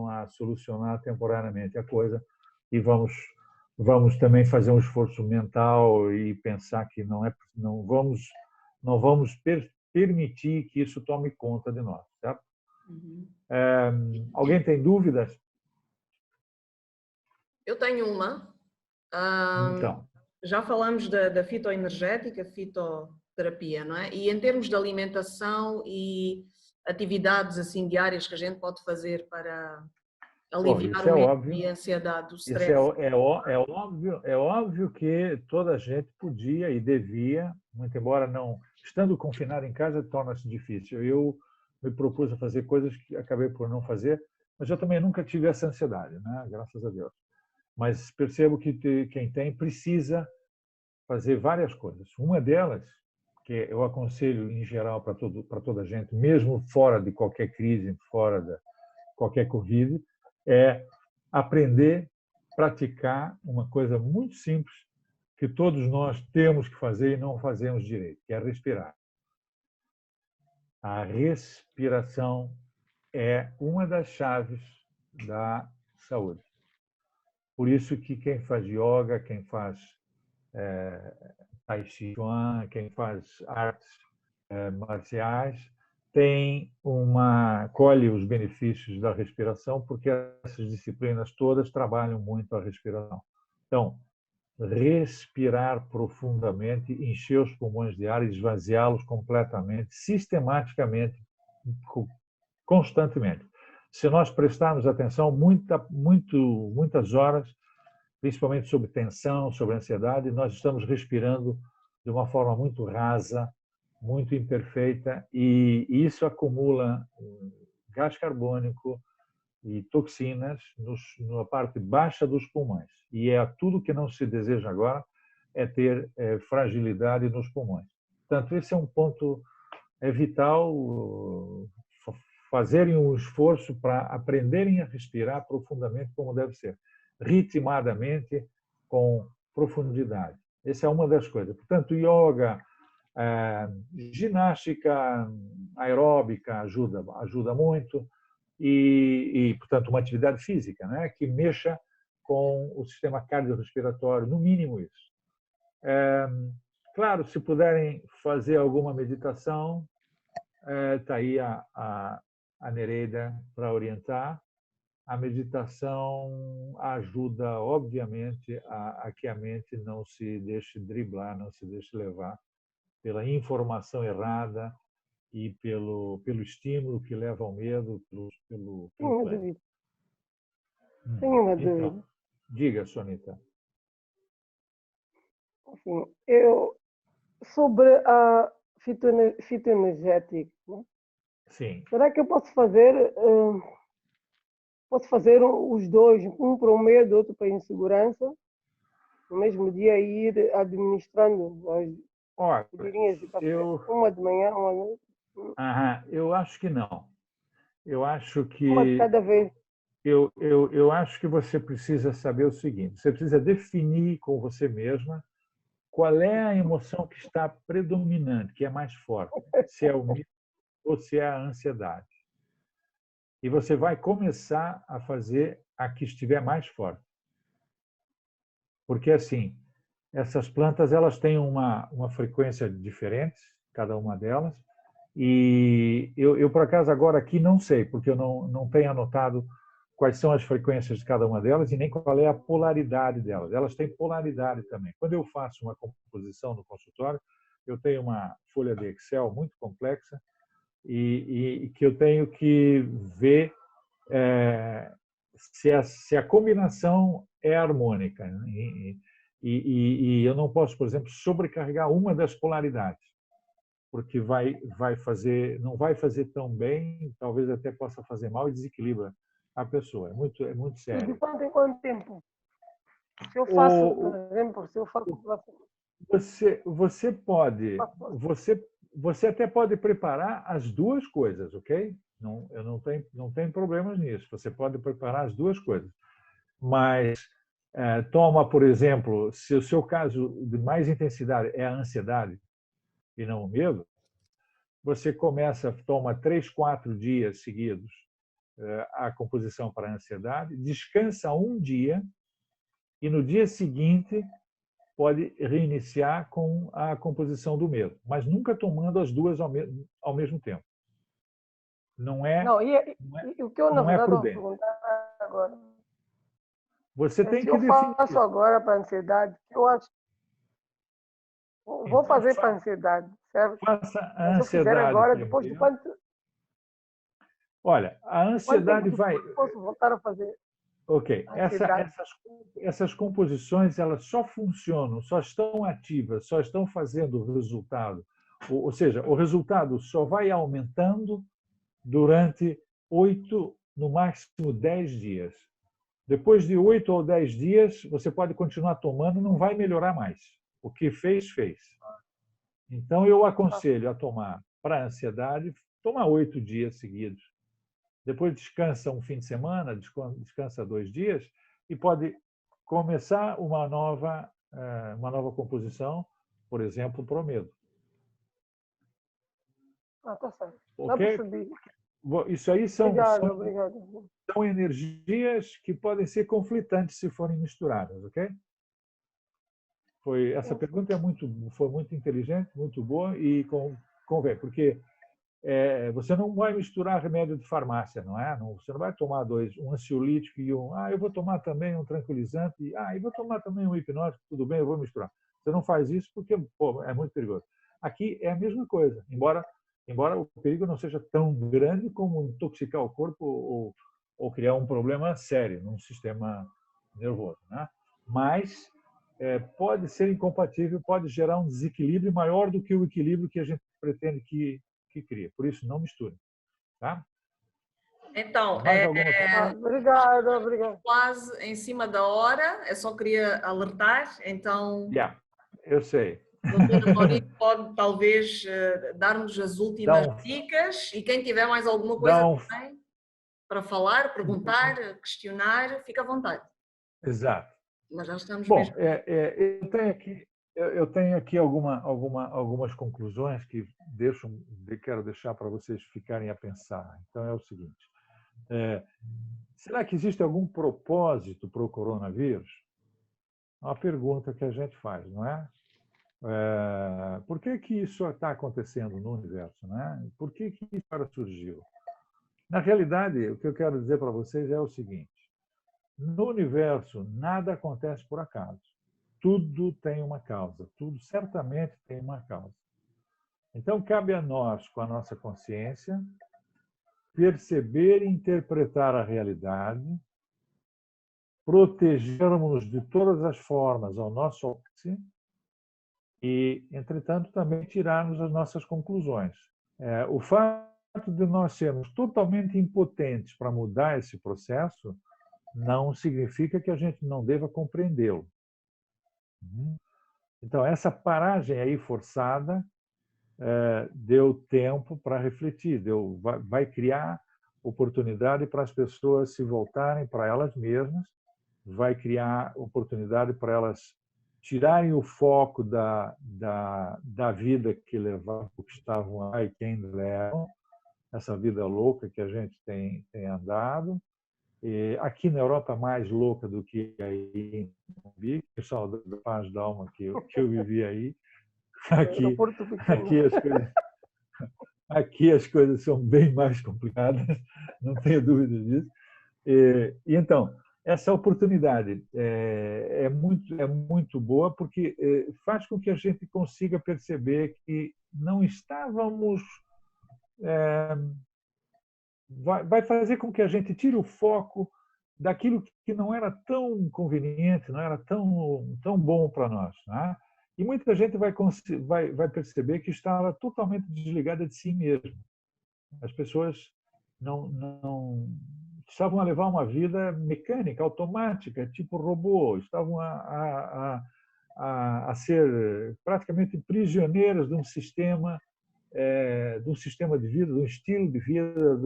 a solucionar temporariamente a coisa e vamos também fazer um esforço mental e pensar que não vamos permitir que isso tome conta de nós, certo? Alguém tem dúvidas? Eu tenho uma. Então. Já falamos da fitoenergética, fitoterapia, não é? E em termos de alimentação e atividades assim diárias que a gente pode fazer para aliviar o medo e a ansiedade, o stress. É óbvio que toda a gente podia e devia, muito embora não estando confinado em casa, torna-se difícil. Eu me propus a fazer coisas que acabei por não fazer, mas eu também nunca tive essa ansiedade, né? Graças a Deus. mas percebo que quem tem precisa fazer várias coisas. Uma delas, que eu aconselho em geral para toda a gente, mesmo fora de qualquer crise, fora de qualquer Covid, é aprender a praticar uma coisa muito simples que todos nós temos que fazer e não fazemos direito, que é respirar. A respiração é uma das chaves da saúde. Por isso que quem faz yoga, quem faz tai chi chuan, quem faz artes marciais, colhe os benefícios da respiração, porque essas disciplinas todas trabalham muito a respiração. Então, respirar profundamente, encher os pulmões de ar e esvaziá-los completamente, sistematicamente, constantemente. Se nós prestarmos atenção muitas horas, principalmente sobre tensão, sobre ansiedade, nós estamos respirando de uma forma muito rasa, muito imperfeita, e isso acumula gás carbônico e toxinas na parte baixa dos pulmões. E tudo que não se deseja agora é ter fragilidade nos pulmões. Portanto, esse é um ponto vital, fazerem um esforço para aprenderem a respirar profundamente como deve ser, ritmadamente, com profundidade. Essa é uma das coisas. Portanto, yoga, ginástica aeróbica ajuda muito e, portanto, uma atividade física, né, que mexa com o sistema cardiorrespiratório, no mínimo isso. Claro, se puderem fazer alguma meditação, está aí a Nereida para orientar. A meditação ajuda, obviamente, a que a mente não se deixe driblar, não se deixe levar pela informação errada e pelo estímulo que leva ao medo, pelo dúvida. Tenho uma dúvida. Então, diga, Sonita. Assim, sobre a fitoenergética, né? Sim. Será que eu posso fazer os dois, um para o medo, outro para a insegurança, no mesmo dia ir administrando as tirinhas de café, uma de manhã, uma de noite? Eu acho que não. Eu acho que uma de cada vez. Eu acho que você precisa saber o seguinte: você precisa definir com você mesma qual é a emoção que está predominante, que é mais forte, se é o medo ou se é a ansiedade. E você vai começar a fazer a que estiver mais forte. Porque, assim, essas plantas elas têm uma frequência diferente, cada uma delas, e eu, por acaso, agora aqui não sei, porque eu não tenho anotado quais são as frequências de cada uma delas e nem qual é a polaridade delas. Elas têm polaridade também. Quando eu faço uma composição no consultório, eu tenho uma folha de Excel muito complexa e que eu tenho que ver se a combinação é harmônica. E eu não posso, por exemplo, sobrecarregar uma das polaridades, porque não vai fazer tão bem, talvez até possa fazer mal e desequilibra a pessoa. É muito sério. E de quanto em quanto tempo? Se eu faço, por exemplo, você até pode preparar as duas coisas, ok? Eu não tenho problemas nisso. Você pode preparar as duas coisas. Mas toma, por exemplo, se o seu caso de mais intensidade é a ansiedade e não o medo, você toma 3, 4 dias seguidos a composição para a ansiedade, descansa um dia e no dia seguinte pode reiniciar com a composição do medo, mas nunca tomando as duas ao mesmo tempo. Não é o que eu, na verdade, vou perguntar agora. Você tem que definir. Eu faço agora para a ansiedade, eu acho. Vou fazer para a ansiedade, certo? Faça a ansiedade. Se eu fizer agora, depois de quanto? Olha, a ansiedade vai. Posso voltar a fazer? Ok. Essas composições elas só funcionam, só estão ativas, só estão fazendo o resultado. Ou seja, o resultado só vai aumentando durante 8, no máximo 10 dias. Depois de 8 ou 10 dias, você pode continuar tomando, não vai melhorar mais. O que fez, fez. Então, eu aconselho a tomar para a ansiedade, tomar 8 dias seguidos. Depois descansa um fim de semana, descansa 2 dias e pode começar uma nova composição, por exemplo, para o medo. Tá certo. Já Ok? percebi. Isso aí Obrigado. são energias que podem ser conflitantes se forem misturadas, ok? Essa pergunta foi muito inteligente, muito boa e convém, porque você não vai misturar remédio de farmácia, não é? Você não vai tomar um ansiolítico e eu vou tomar também um tranquilizante, eu vou tomar também um hipnótico, tudo bem, eu vou misturar. Você não faz isso porque é muito perigoso. Aqui é a mesma coisa, embora o perigo não seja tão grande como intoxicar o corpo ou criar um problema sério num sistema nervoso, né? Mas pode ser incompatível, pode gerar um desequilíbrio maior do que o equilíbrio que a gente pretende que cria. Por isso, não misture. Tá? Então, obrigado. Quase em cima da hora, eu só queria alertar, então... eu sei. Doutora Maurício pode talvez dar-nos as últimas dicas e quem tiver mais alguma coisa também para falar, perguntar, questionar, fica à vontade. Exato. Mas já estamos mesmo. Eu tenho aqui algumas conclusões que quero deixar para vocês ficarem a pensar. Então, é o seguinte. Será que existe algum propósito para o coronavírus? É uma pergunta que a gente faz, não é? Por que isso está acontecendo no universo? Né? Por que isso surgiu? Na realidade, o que eu quero dizer para vocês é o seguinte. No universo, nada acontece por acaso. Tudo tem uma causa. Tudo certamente tem uma causa. Então, cabe a nós, com a nossa consciência, perceber e interpretar a realidade, protegermos-nos de todas as formas ao nosso alcance e, entretanto, também tirarmos as nossas conclusões. O fato de nós sermos totalmente impotentes para mudar esse processo não significa que a gente não deva compreendê-lo. Então, essa paragem aí forçada deu tempo para refletir, vai criar oportunidade para as pessoas se voltarem para elas mesmas, vai criar oportunidade para elas tirarem o foco da vida que levavam, que estavam lá e que ainda levam, essa vida louca que a gente tem andado. E aqui na Europa, mais louca do que aí em Moçambique, pessoal da paz da alma que eu vivi aí. Aqui as coisas são bem mais complicadas, não tenho dúvida disso. E então, essa oportunidade é muito boa porque faz com que a gente consiga perceber que não estávamos... vai fazer com que a gente tire o foco daquilo que não era tão conveniente, não era tão bom para nós. Né? E muita gente vai perceber que estava totalmente desligada de si mesma. As pessoas não estavam a levar uma vida mecânica, automática, tipo robô, estavam a ser praticamente prisioneiras de um sistema de vida, de um estilo de vida,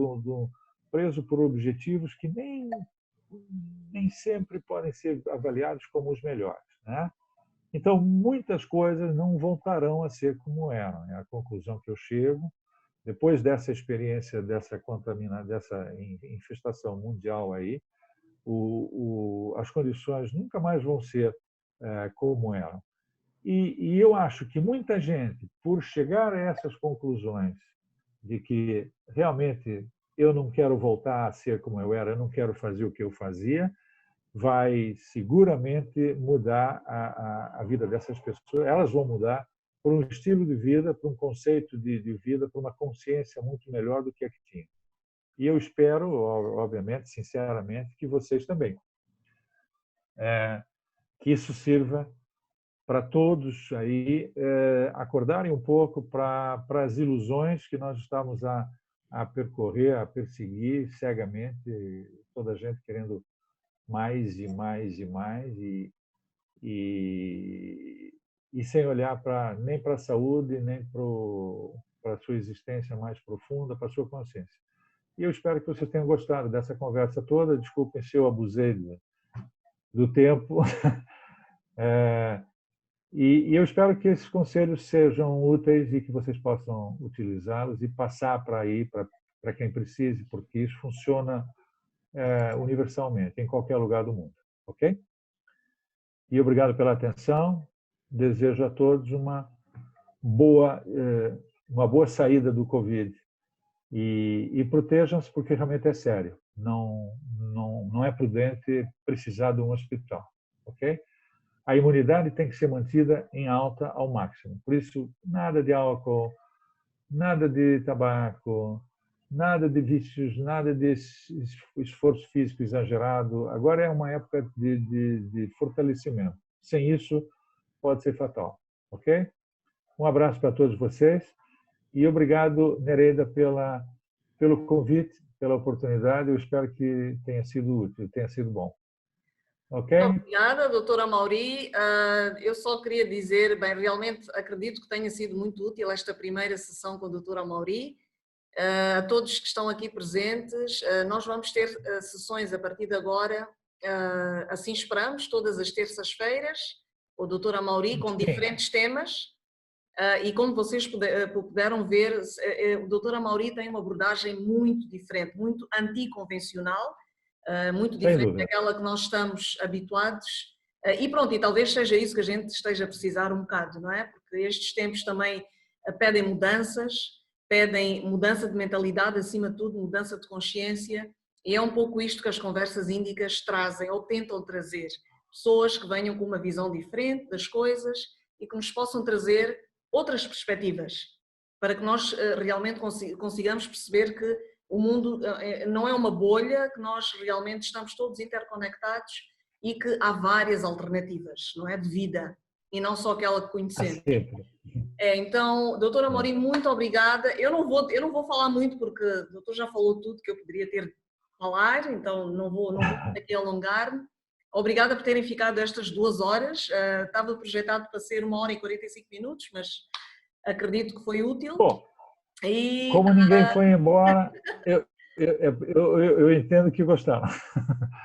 preso por objetivos que nem sempre podem ser avaliados como os melhores. Né? Então, muitas coisas não voltarão a ser como eram. É a conclusão que eu chego. Depois dessa experiência, dessa infestação mundial aí, as condições nunca mais vão ser como eram. E eu acho que muita gente, por chegar a essas conclusões de que realmente eu não quero voltar a ser como eu era, eu não quero fazer o que eu fazia, vai seguramente mudar a vida dessas pessoas. Elas vão mudar para um estilo de vida, para um conceito de vida, para uma consciência muito melhor do que a que tinha. E eu espero, obviamente, sinceramente, que vocês também. Que isso sirva para todos aí acordarem um pouco para as ilusões que nós estamos a percorrer, a perseguir cegamente, toda a gente querendo mais e mais e mais, e sem olhar nem para a saúde, nem para a sua existência mais profunda, para a sua consciência. E eu espero que vocês tenham gostado dessa conversa toda. Desculpem se eu abusei do tempo. E eu espero que esses conselhos sejam úteis e que vocês possam utilizá-los e passar para quem precise, porque isso funciona universalmente, em qualquer lugar do mundo. Ok? E obrigado pela atenção. Desejo a todos uma boa saída do Covid. E protejam-se, porque realmente é sério. Não é prudente precisar de um hospital. Ok? A imunidade tem que ser mantida em alta ao máximo. Por isso, nada de álcool, nada de tabaco, nada de vícios, nada de esforço físico exagerado. Agora é uma época de fortalecimento. Sem isso, pode ser fatal. Ok? Um abraço para todos vocês e obrigado, Nereida, pelo convite, pela oportunidade. Eu espero que tenha sido útil, tenha sido bom. Ok? Obrigada, doutora Amauri. Eu só queria dizer, bem, realmente acredito que tenha sido muito útil esta primeira sessão com a doutora Amauri. A todos que estão aqui presentes, nós vamos ter sessões a partir de agora, assim esperamos, todas as terças-feiras, com a doutora Amauri, com diferentes temas. E como vocês puderam ver, o doutor Amauri tem uma abordagem muito diferente, muito anticonvencional, muito diferente daquela que nós estamos habituados. E pronto, e talvez seja isso que a gente esteja a precisar um bocado, não é? Porque estes tempos também pedem mudanças, pedem mudança de mentalidade, acima de tudo, mudança de consciência, e é um pouco isto que as conversas índicas trazem, ou tentam trazer. Pessoas que venham com uma visão diferente das coisas e que nos possam trazer outras perspectivas, para que nós realmente consigamos perceber que o mundo não é uma bolha, que nós realmente estamos todos interconectados e que há várias alternativas, não é, de vida, e não só aquela que conhecemos. Então, doutora Amauri, muito obrigada. Eu não vou falar muito porque o doutor já falou tudo que eu poderia ter de falar, então não vou aqui alongar-me. Obrigada por terem ficado estas 2 horas. Estava projetado para ser 1 hora e 45 minutos, mas acredito que foi útil. Bom, como ninguém foi embora, eu entendo que gostaram.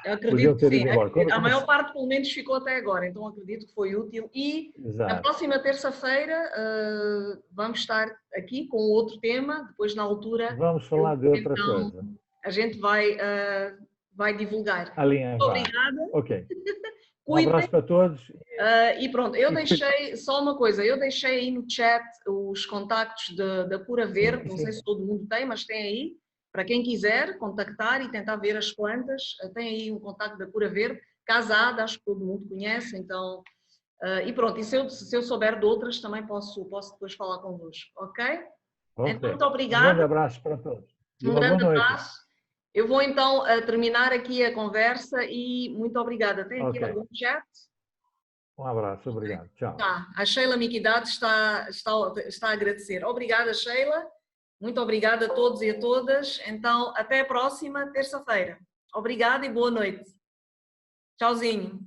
Eu acredito que sim. A maior parte, pelo menos, ficou até agora, então acredito que foi útil. E na próxima terça-feira vamos estar aqui com outro tema, depois na altura... Vamos falar de outra coisa. A gente vai divulgar. Muito obrigada. Ok. Um abraço para todos. E pronto, eu deixei, só uma coisa, eu deixei aí no chat os contactos da Cura Verde, não sei se todo mundo tem, mas tem aí, para quem quiser contactar e tentar ver as plantas, tem aí um contacto da Cura Verde, Casada, acho que todo mundo conhece, então, e pronto, e se eu souber de outras também posso depois falar convosco, ok? Então, muito obrigada. Um grande abraço para todos. Um grande abraço. Eu vou então terminar aqui a conversa e muito obrigada. Tem aqui algum chat? Um abraço, obrigado. Tchau. A Sheila Miquidade está a agradecer. Obrigada, Sheila. Muito obrigada a todos e a todas. Então, até a próxima terça-feira. Obrigada e boa noite. Tchauzinho.